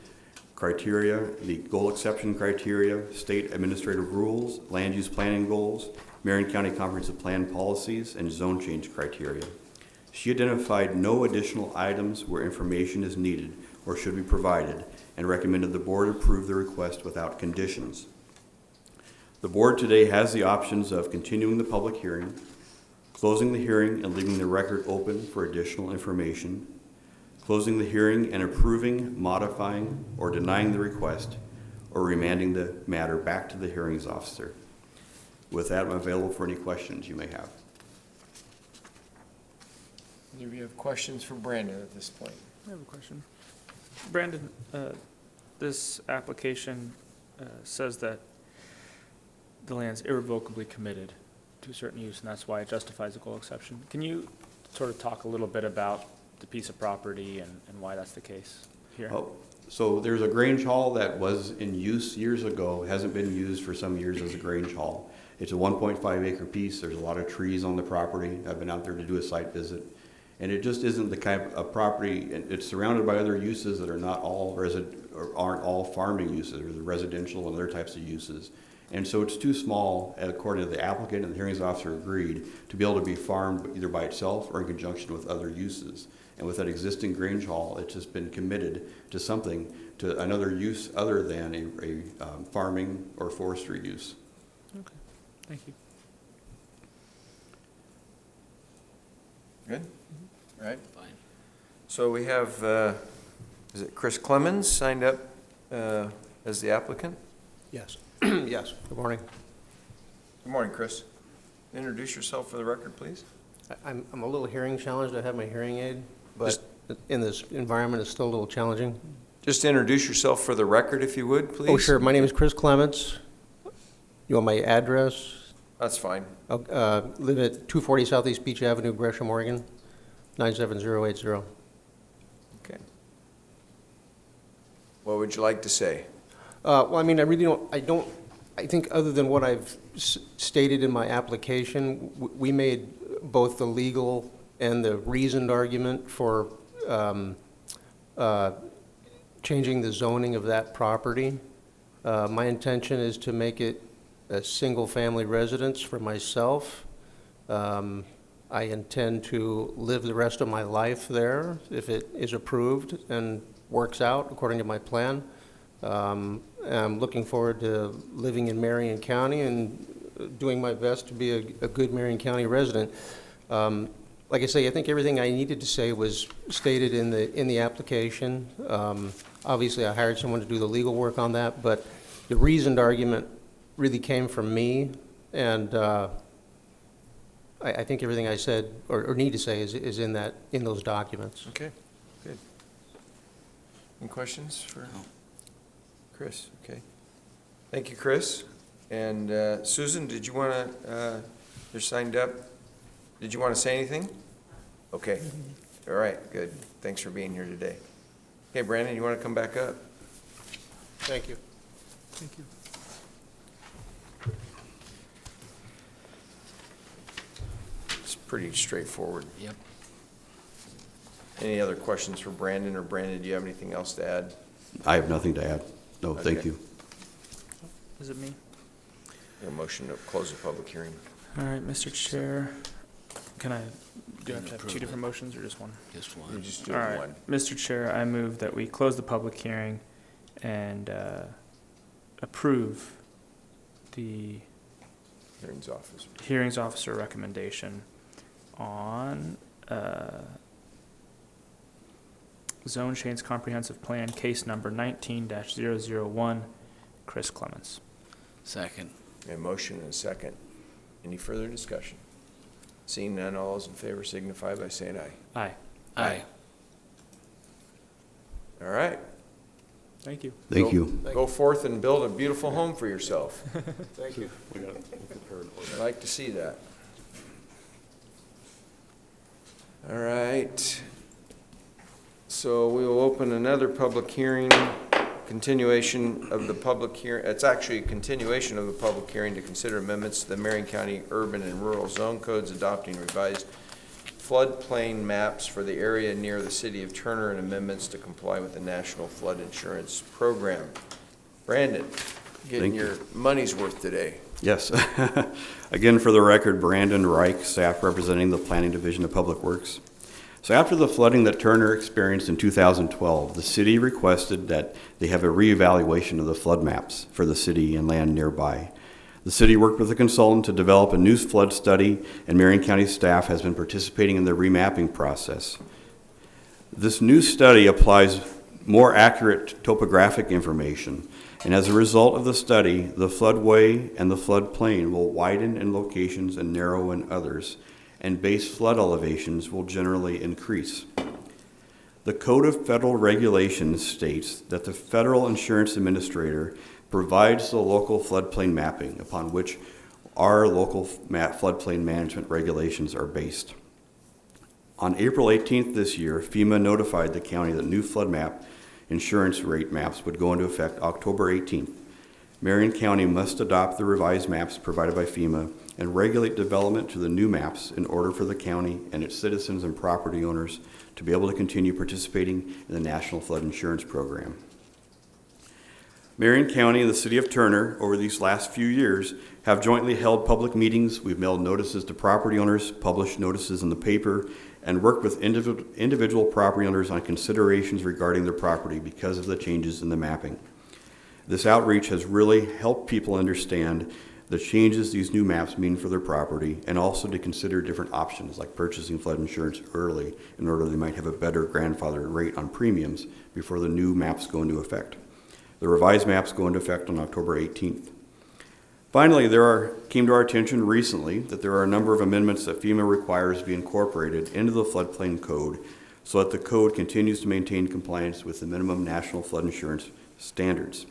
criteria, the goal exception criteria, state administrative rules, land use planning goals, Marion County Comprehensive Plan policies, and zone change criteria. She identified no additional items where information is needed or should be provided, and recommended the board approve the request without conditions. The board today has the options of continuing the public hearing, closing the hearing and leaving the record open for additional information, closing the hearing and approving, modifying, or denying the request, or remanding the matter back to the hearings officer. With that, I'm available for any questions you may have. Do you have questions for Brandon at this point? I have a question. Brandon, this application says that the land's irrevocably committed to a certain use, and that's why it justifies a goal exception. Can you sort of talk a little bit about the piece of property and why that's the case here? Oh, so there's a Grange Hall that was in use years ago, hasn't been used for some years as a Grange Hall. It's a 1.5 acre piece. There's a lot of trees on the property. I've been out there to do a site visit. And it just isn't the kind of property, and it's surrounded by other uses that are not all or aren't all farming uses, or the residential and other types of uses. And so it's too small, according to the applicant and the hearings officer agreed, to be able to be farmed either by itself or in conjunction with other uses. And with that existing Grange Hall, it's just been committed to something, to another use other than a farming or forestry use. Okay, thank you. Good? All right. Fine. So we have, is it Chris Clemens signed up as the applicant? Yes. Yes. Good morning. Good morning, Chris. Introduce yourself for the record, please. I'm a little hearing challenged. I have my hearing aid, but in this environment, it's still a little challenging. Just introduce yourself for the record, if you would, please. Oh, sure. My name is Chris Clements. You want my address? That's fine. Live at 240 Southeast Beach Avenue, Gresham, Oregon, 97080. Okay. What would you like to say? Well, I mean, I think other than what I've stated in my application, we made both the legal and the reasoned argument for changing the zoning of that property. My intention is to make it a single-family residence for myself. I intend to live the rest of my life there if it is approved and works out according to my plan. I'm looking forward to living in Marion County and doing my best to be a good Marion County resident. Like I say, I think everything I needed to say was stated in the application. Obviously, I hired someone to do the legal work on that, but the reasoned argument really came from me, and I think everything I said or need to say is in those documents. Okay, good. Any questions for Chris? Okay. Thank you, Chris. And Susan, did you want to, you're signed up. Did you want to say anything? Okay. All right, good. Thanks for being here today. Okay, Brandon, you want to come back up? Thank you. Thank you. It's pretty straightforward. Yep. Any other questions for Brandon, or Brandon, do you have anything else to add? I have nothing to add. No, thank Okay. you. Is it me? A motion to close the public hearing. All right, Mr. Chair, do I have to have two different motions or just one? Just You one. just do All it right, one. Mr. Chair, I move that we close the public hearing and approve the Hearings officer. hearings officer recommendation on Zone Change Comprehensive Plan, case number 19-001, Chris Clements. Second. A motion and a second. Any further discussion? Seeing none, all those in favor signify by saying aye. Aye. Aye. All right. Thank you. Thank you. Go forth and build a beautiful home for yourself. Thank you. I'd like to see that. All right. So we will open another public hearing, continuation of the public hearing. It's actually a continuation of the public hearing to consider amendments to the Marion County Urban and Rural Zone Codes adopting revised floodplain maps for the area near the city of Turner and amendments to comply with the National Flood Insurance Program. Brandon, getting Thank you. your money's worth today. Yes. Again, for the record, Brandon Reich, staff representing the Planning Division of Public Works. So after the flooding that Turner experienced in 2012, the city requested that they have a reevaluation of the flood maps for the city and land nearby. The city worked with a consultant to develop a new flood study, and Marion County staff has been participating in the remapping process. This new study applies more accurate topographic information, and as a result of the study, the floodway and the floodplain will widen in locations and narrow in others, and base flood elevations will generally increase. The Code of Federal Regulations states that the Federal Insurance Administrator provides the local floodplain mapping upon which our local floodplain management regulations are based. On April 18th this year, FEMA notified the county that new flood map insurance rate maps would go into effect October 18th. Marion County must adopt the revised maps provided by FEMA and regulate development to the new maps in order for the county and its citizens and property owners to be able to continue participating in the National Flood Insurance Program. Marion County and the City of Turner, over these last few years, have jointly held public meetings. We've mailed notices to property owners, published notices in the paper, and worked with individual property owners on considerations regarding their property because of the changes in the mapping. This outreach has really helped people understand the changes these new maps mean for their property, and also to consider different options like purchasing flood insurance early in order they might have a better grandfather rate on premiums before the new maps go into effect. The revised maps go into effect on October 18th. Finally, came to our attention recently that there are a number of amendments that FEMA requires be incorporated into the floodplain code so that the code continues to maintain compliance with the minimum national flood insurance standards.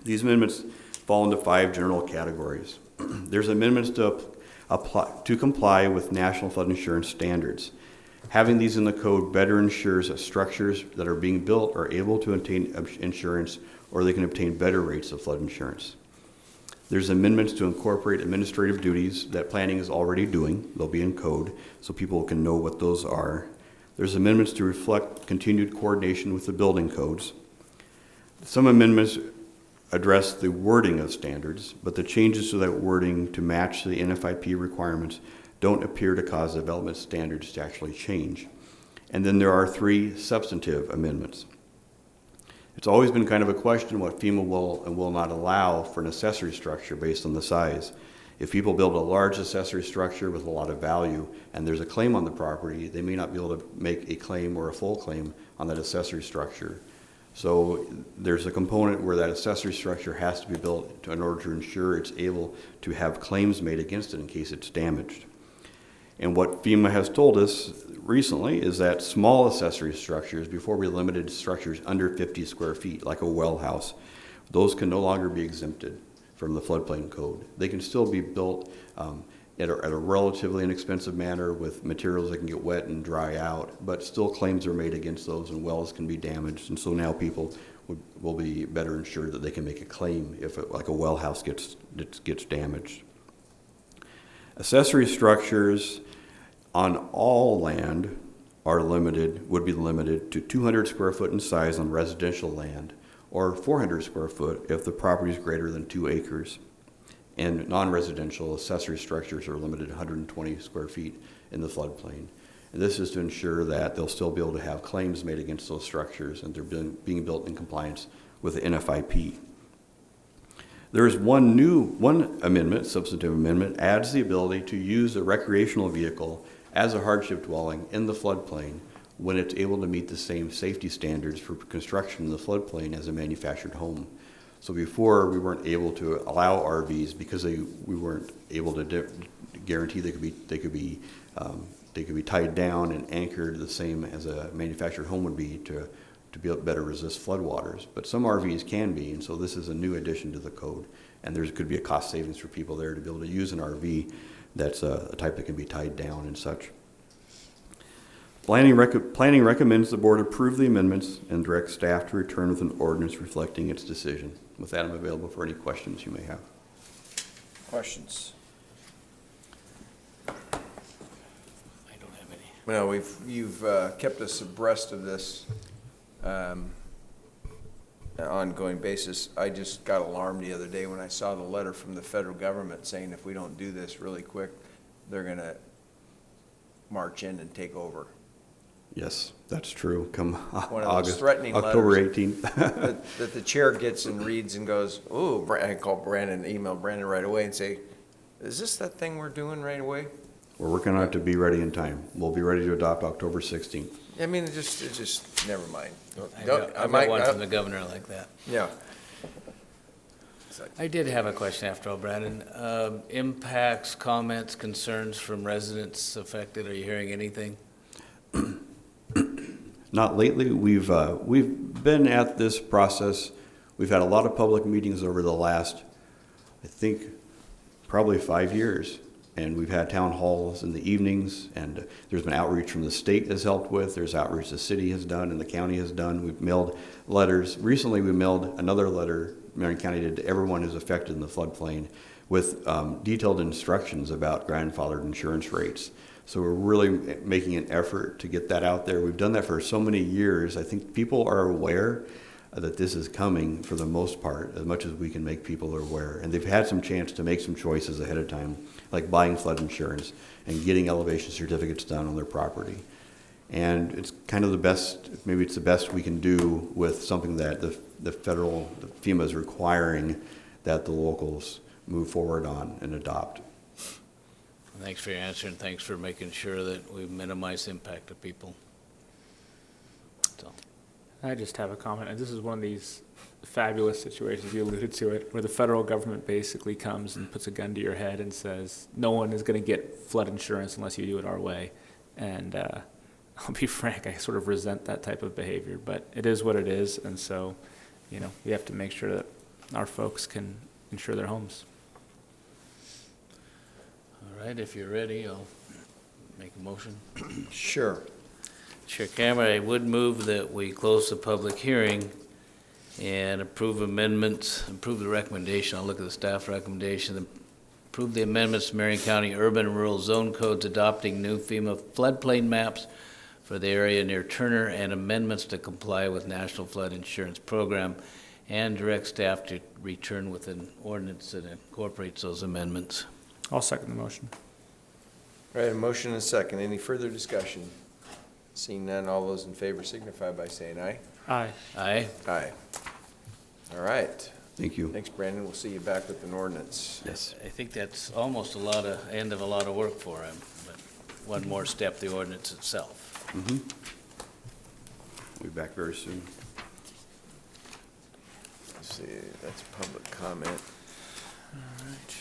These amendments fall into 5 general categories. There's amendments to comply with national flood insurance standards. Having these in the code better ensures that structures that are being built are able to obtain insurance, or they can obtain better rates of flood insurance. There's amendments to incorporate administrative duties that planning is already doing. They'll be in code so people can know what those are. There's amendments to reflect continued coordination with the building codes. Some amendments address the wording of standards, but the changes to that wording to match the NFIP requirements don't appear to cause development standards to actually change. And then there are 3 substantive amendments. It's always been kind of a question what FEMA will and will not allow for an accessory structure based on the size. If people build a large accessory structure with a lot of value and there's a claim on the property, they may not be able to make a claim or a full claim on that accessory structure. So there's a component where that accessory structure has to be built in order to ensure it's able to have claims made against it in case it's damaged. And what FEMA has told us recently is that small accessory structures, before we limited structures under 50 square feet, like a well house, those can no longer be exempted from the floodplain code. They can still be built at a relatively inexpensive manner with materials that can get wet and dry out, but still claims are made against those and wells can be damaged. And so now people will be better ensured that they can make a claim if like a well house gets damaged. Accessory structures on all land would be limited to 200 square foot in size on residential land, or 400 square foot if the property is greater than 2 acres. And non-residential accessory structures are limited to 120 square feet in the floodplain. And this is to ensure that they'll still be able to have claims made against those structures and they're being built in compliance with the NFIP. There is one amendment, substantive amendment, adds the ability to use a recreational vehicle as a hardship dwelling in the floodplain when it's able to meet the same safety standards for construction in the floodplain as a manufactured home. So before, we weren't able to allow RVs because we weren't able to guarantee they could be tied down and anchored the same as a manufactured home would be to be able to better resist floodwaters. But some RVs can be, and so this is a new addition to the code. And there could be a cost savings for people there to be able to use an RV that's a type that can be tied down and such. Planning recommends the board approve the amendments and direct staff to return with an ordinance reflecting its decision. With that, I'm available for any questions you may have. Questions? I don't have any. Well, you've kept us abreast of this on an ongoing basis. I just got alarmed the other day when I saw the letter from the federal government saying if we don't do this really quick, they're going to march in and take over. Yes, that's true. Come One of those August, threatening October letters 18th. that the chair gets and reads and goes, "Ooh!" I call Brandon, email Brandon right away and say, "Is this that thing we're doing right away?" We're working on it to be ready in time. We'll be ready to adopt October 16th. I mean, it just never mind. I got one from the governor like that. Yeah. I did have a question after all, Brandon. Impacts, comments, concerns from residents affected. Are you hearing anything? Not lately. We've been at this process. We've had a lot of public meetings over the last, I think, probably 5 years. And we've had town halls in the evenings, and there's been outreach from the state has helped with, there's outreach the city has done and the county has done. We've mailed letters. Recently, we mailed another letter, Marion County did, to everyone who's affected in the floodplain with detailed instructions about grandfathered insurance rates. So we're really making an effort to get that out there. We've done that for so many years. I think people are aware that this is coming for the most part, as much as we can make people aware. And they've had some chance to make some choices ahead of time, like buying flood insurance and getting elevation certificates done on their property. And it's kind of the best, maybe it's the best we can do with something that the federal, the FEMA is requiring that the locals move forward on and adopt. Thanks for your answer, and thanks for making sure that we minimize the impact of people. So. I just have a comment, and this is one of these fabulous situations, you alluded to it, where the federal government basically comes and puts a gun to your head and says, no one is going to get flood insurance unless you do it our way. And I'll be frank, I sort of resent that type of behavior, but it is what it is, and so, we have to make sure that our folks can insure their homes. All right, if you're ready, I'll make a motion. Sure. Chair Cameron, I would move that we close the public hearing and approve the recommendation. I'll look at the staff recommendation. Approve the amendments to Marion County Urban and Rural Zone Codes adopting new FEMA floodplain maps for the area near Turner and amendments to comply with National Flood Insurance Program, and direct staff to return with an ordinance that incorporates those amendments. I'll second the motion. All right, a motion and a second. Any further discussion? Seeing none, all those in favor signify by saying aye. Aye. Aye. Aye. All right. Thank you. Thanks, Brandon. We'll see you back with an ordinance. Yes. I think that's almost end of a lot of work for him, but one more step, the ordinance itself. Mm-hmm. We'll be back very soon. Let's see, that's public comment. All right.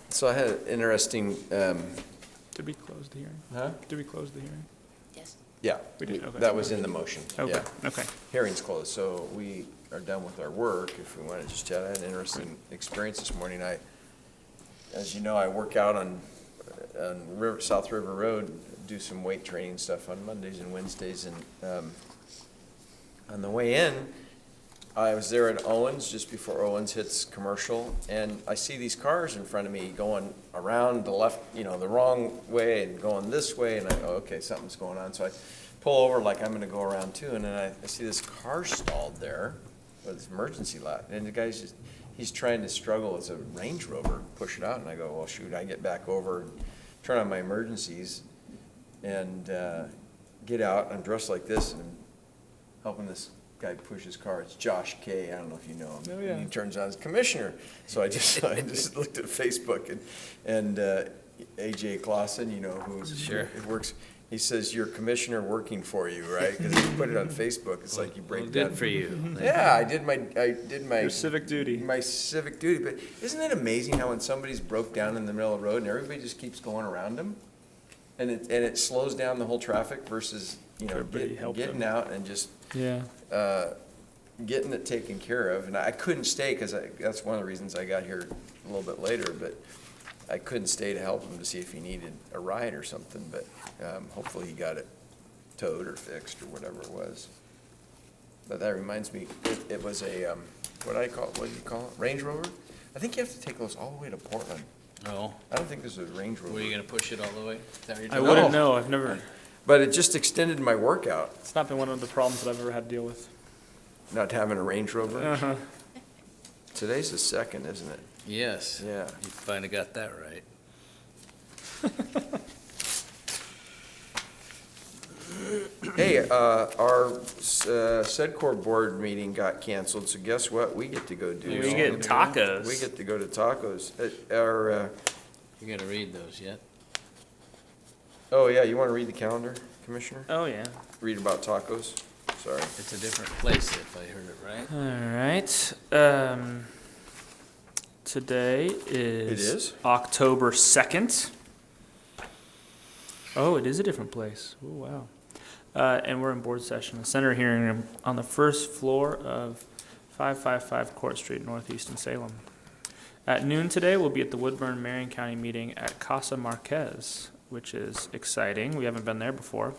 So I had an interesting, Did we close the hearing? huh? Did we close the hearing? Yes. Yeah, We did, okay. that was in the motion. Okay, Yeah. okay. Hearing's closed, so we are done with our work. If we want to just chat, I had an interesting experience this morning. As you know, I work out on South River Road, do some weight training stuff on Mondays and Wednesdays, and on the way in, I was there at Owens, just before Owens hits commercial, and I see these cars in front of me going around the left, the wrong way and going this way, and I go, okay, something's going on. So I pull over like I'm gonna go around too, and then I see this car stalled there with this emergency light, and the guy's he's trying to struggle as a Range Rover, push it out, and I go, well, shoot, I get back over, and turn on my emergencies, and get out. I'm dressed like this, and I'm helping this guy push his car. It's Josh Kay. I don't know if you know him. Oh, yeah. And he turns on as commissioner. So I just looked at Facebook, and AJ Clausen, who Sure. works. He says, "Your commissioner working for you," right? Because he put it on Facebook. It's like you break Well, down. good for you. Yeah, I did my Your civic duty. My civic duty. But isn't it amazing how when somebody's broke down in the middle of the road and everybody just keeps going around them, and it slows down the whole traffic versus Everybody help getting them. out and just Yeah. getting it taken care of. And I couldn't stay because that's one of the reasons I got here a little bit later. But I couldn't stay to help him to see if he needed a ride or something. But hopefully he got it towed or fixed or whatever it was. But that reminds me, it was a what do you call it? Range Rover. I think you have to take those all the way to Portland. No. I don't think this is a Range Rover. Were you gonna push it all the way? Is that what you're I talking wouldn't No. know. I've never. But it just extended my workout, It's not been one of the problems that I've ever had to deal with. not having a Range Rover. Uh-huh. Today's the 2nd, isn't it? Yes. Yeah. You finally got that right. Hey, our SEDCOR board meeting got canceled, so guess what? We get to go do. We get tacos. We get to go to tacos. You gotta read those yet? Oh, yeah, you want to read the calendar, Commissioner? Oh, yeah. Read about tacos? Sorry. It's a different place if I heard it right. All right. Today is. It is? October 2nd. Oh, it is a different place. Oh, wow. And we're in board session, the center hearing room on the first floor of 555 Court Street, Northeast in Salem. At noon today, we'll be at the Woodburn Marion County meeting at Casa Marquez, which is exciting. We haven't been there before.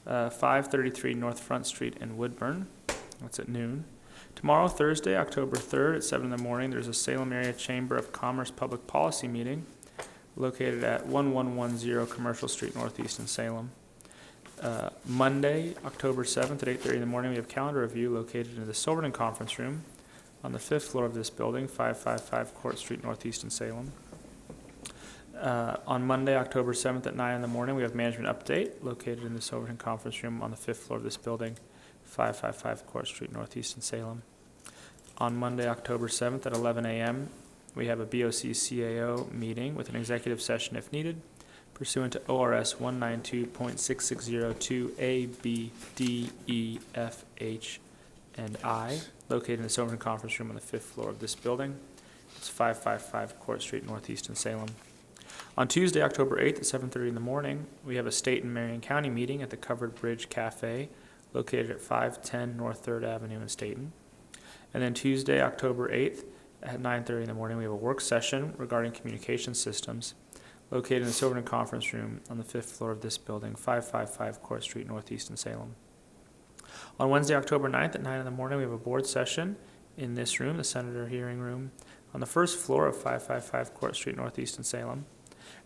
533 North Front Street in Woodburn. That's at noon. Tomorrow, Thursday, October 3rd at 7 in the morning, there's a Salem Area Chamber of Commerce Public Policy meeting located at 1110 Commercial Street Northeast in Salem. Monday, October 7th at 8:30 in the morning, we have calendar review located in the Silverton Conference Room on the 5th floor of this building, 555 Court Street Northeast in Salem. On Monday, October 7th at 9 in the morning, we have management update located in the Silverton Conference Room on the 5th floor of this building, 555 Court Street Northeast in Salem. On Monday, October 7th at 11 a.m., we have a BOC CAO meeting with an executive session if needed, pursuant to ORS 192.6602 A, B, D, E, F, H, and I, located in the Silverton Conference Room on the 5th floor of this building. It's 555 Court Street Northeast in Salem. On Tuesday, October 8th at 7:30 in the morning, we have a State and Marion County meeting at the Covered Bridge Cafe, located at 510 North 3rd Avenue in Staten. And then Tuesday, October 8th at 9:30 in the morning, we have a work session regarding communication systems, located in the Silverton Conference Room on the 5th floor of this building, 555 Court Street Northeast in Salem. On Wednesday, October 9th at 9 in the morning, we have a board session in this room, the Senator Hearing Room, on the 1st floor of 555 Court Street Northeast in Salem.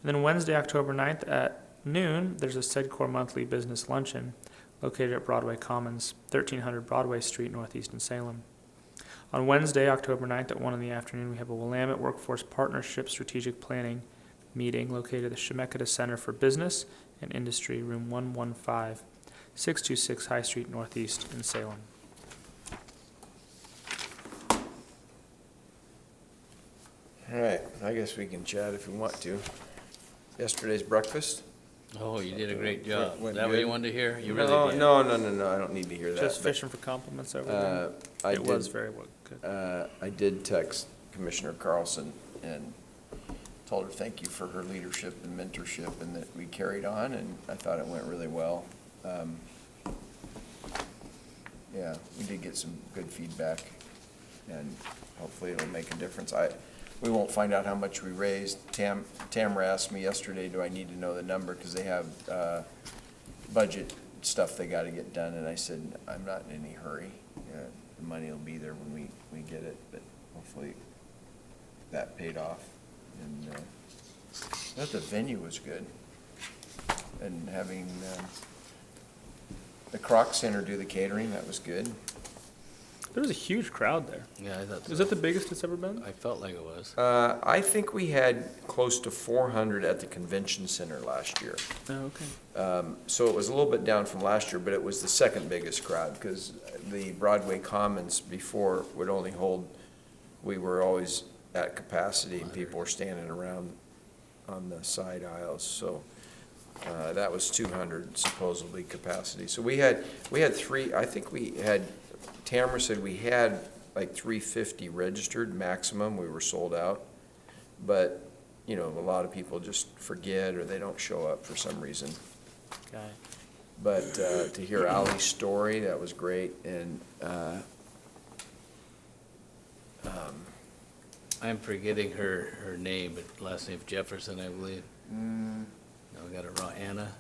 And then Wednesday, October 9th at noon, there's a SEDCOR monthly business luncheon located at Broadway Commons, 1300 Broadway Street Northeast in Salem. On Wednesday, October 9th at 1 in the afternoon, we have a Willamette Workforce Partnership Strategic Planning meeting located at the Shemeketa Center for Business and Industry, room 115, 626 High Street Northeast in Salem. All right, I guess we can chat if we want to. Yesterday's breakfast? Oh, you did a great job. Is Went that what good? you wanted to hear? You really did. No, I don't need to hear that. Just but, fishing for compliments over there. I It was did- very good. I did text Commissioner Carlson and told her thank you for her leadership and mentorship and that we carried on, and I thought it went really well. Yeah, we did get some good feedback, and hopefully it'll make a difference. We won't find out how much we raised. Tamara asked me yesterday, do I need to know the number, because they have budget stuff they gotta get done, and I said, I'm not in any hurry. The money will be there when we get it, but hopefully that paid off. And I thought the venue was good. And having the Croc Center do the catering, that was good. There was a huge crowd there. Yeah, I thought so. Is that the biggest it's ever been? I felt like it was. I think we had close to 400 at the convention center last year. Oh, okay. So it was a little bit down from last year, but it was the second biggest crowd, because the Broadway Commons before would only hold, we were always at capacity, and people were standing around on the side aisles, so that was 200 supposedly capacity. So we had three, I think we had, Tamara said we had like 350 registered maximum, we were sold out. But, you know, a lot of people just forget or they don't show up for some reason. Okay. But to hear Ali's story, that was great, and I'm forgetting her name, but last name Jefferson, I believe. No, I got it wrong. Anna?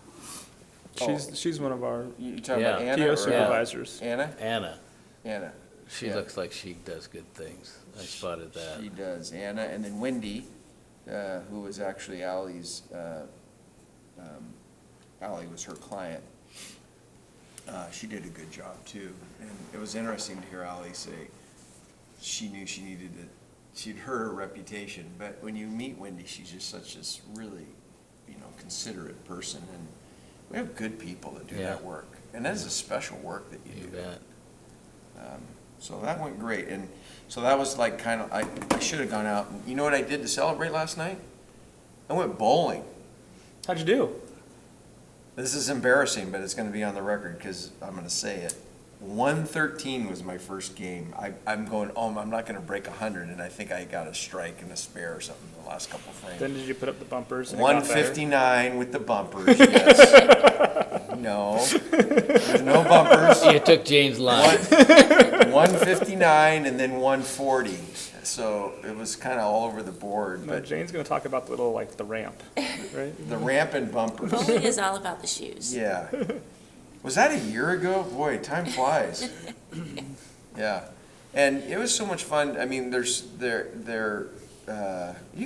She's one of our you talking about Anna? PO or supervisors. Anna? Anna. She Yeah. looks like she does good things. I spotted that. She does, Anna, and then Wendy, who was actually Ali's, Ali was her client. She did a good job too, and it was interesting to hear Ali say she knew she needed to, she'd heard her reputation, but when you meet Wendy, she's just such this really, considerate person, and we have good people that do that work, and that is a special work that you do. Bet. So that went great, and so that was like kind of, I should have gone out, and you know what I did to celebrate last night? I went bowling. How'd you do? This is embarrassing, but it's going to be on the record because I'm going to say it. 113 was my first game. I'm going, I'm not going to break 100, and I think I got a strike and a spare or something in the last couple of frames. Then did you put up the bumpers? And it got better? 159 with the bumpers, yes. No, there's no bumpers. You took Jane's line. 159 and then 140. so it was kind of all over the board, No, but Jane's gonna talk about the little, like, the ramp, right? the ramp and bumpers. Bowling is all about the shoes. Yeah. Was that a year ago? Boy, time flies. Yeah. And it was so much fun. I mean, you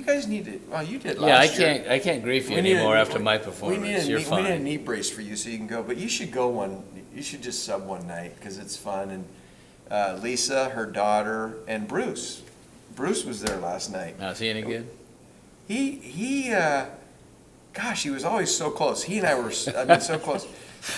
guys need to, well, you did Yeah, last year. I can't grief you We need a anymore knee- after my We performance. need You're we need a fine. knee brace for you so you can go, but you should go one, you should just sub one night because it's fun. And Lisa, her daughter, and Bruce. Bruce was there last night. Now, is he any good? Gosh, he was always so close. He and I were, I mean, so close.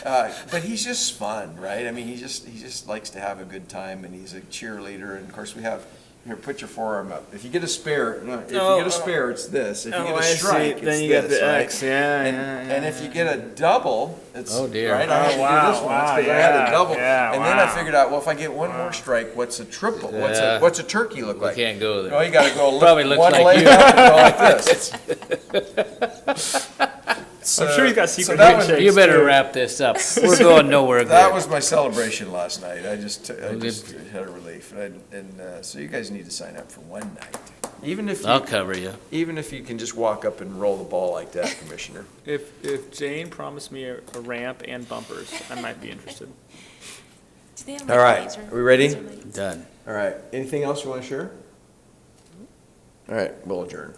But he's just fun, right? I mean, he just likes to have a good time, and he's a cheerleader. And of course, we have, here, put your forearm up. If you get a spare, it's this. If you get a strike, it's then you get this, the right? X, yeah, And if you get a double, it's, Oh, dear. right? I had to do wow, this one wow, because I had a yeah, double. yeah, And then I wow. figured out, well, if I get one more strike, what's a triple? Yeah. What's a turkey look We like? can't go there. Well, you gotta go Probably lift looks one like leg you. up and go like this. I'm sure he's got secret that was- handshakes, You better too. wrap this up. We're going nowhere That good. was my celebration last night. I just had a relief. So you guys need to sign up for one night. Even if I'll cover you. even if you can just walk up and roll the ball like that, Commissioner. If Jane promised me a ramp and bumpers, I might be interested. Do they have All like right, laser- are we ready? laser lights? Done. All right. Anything else you want to share? All right, we'll adjourn.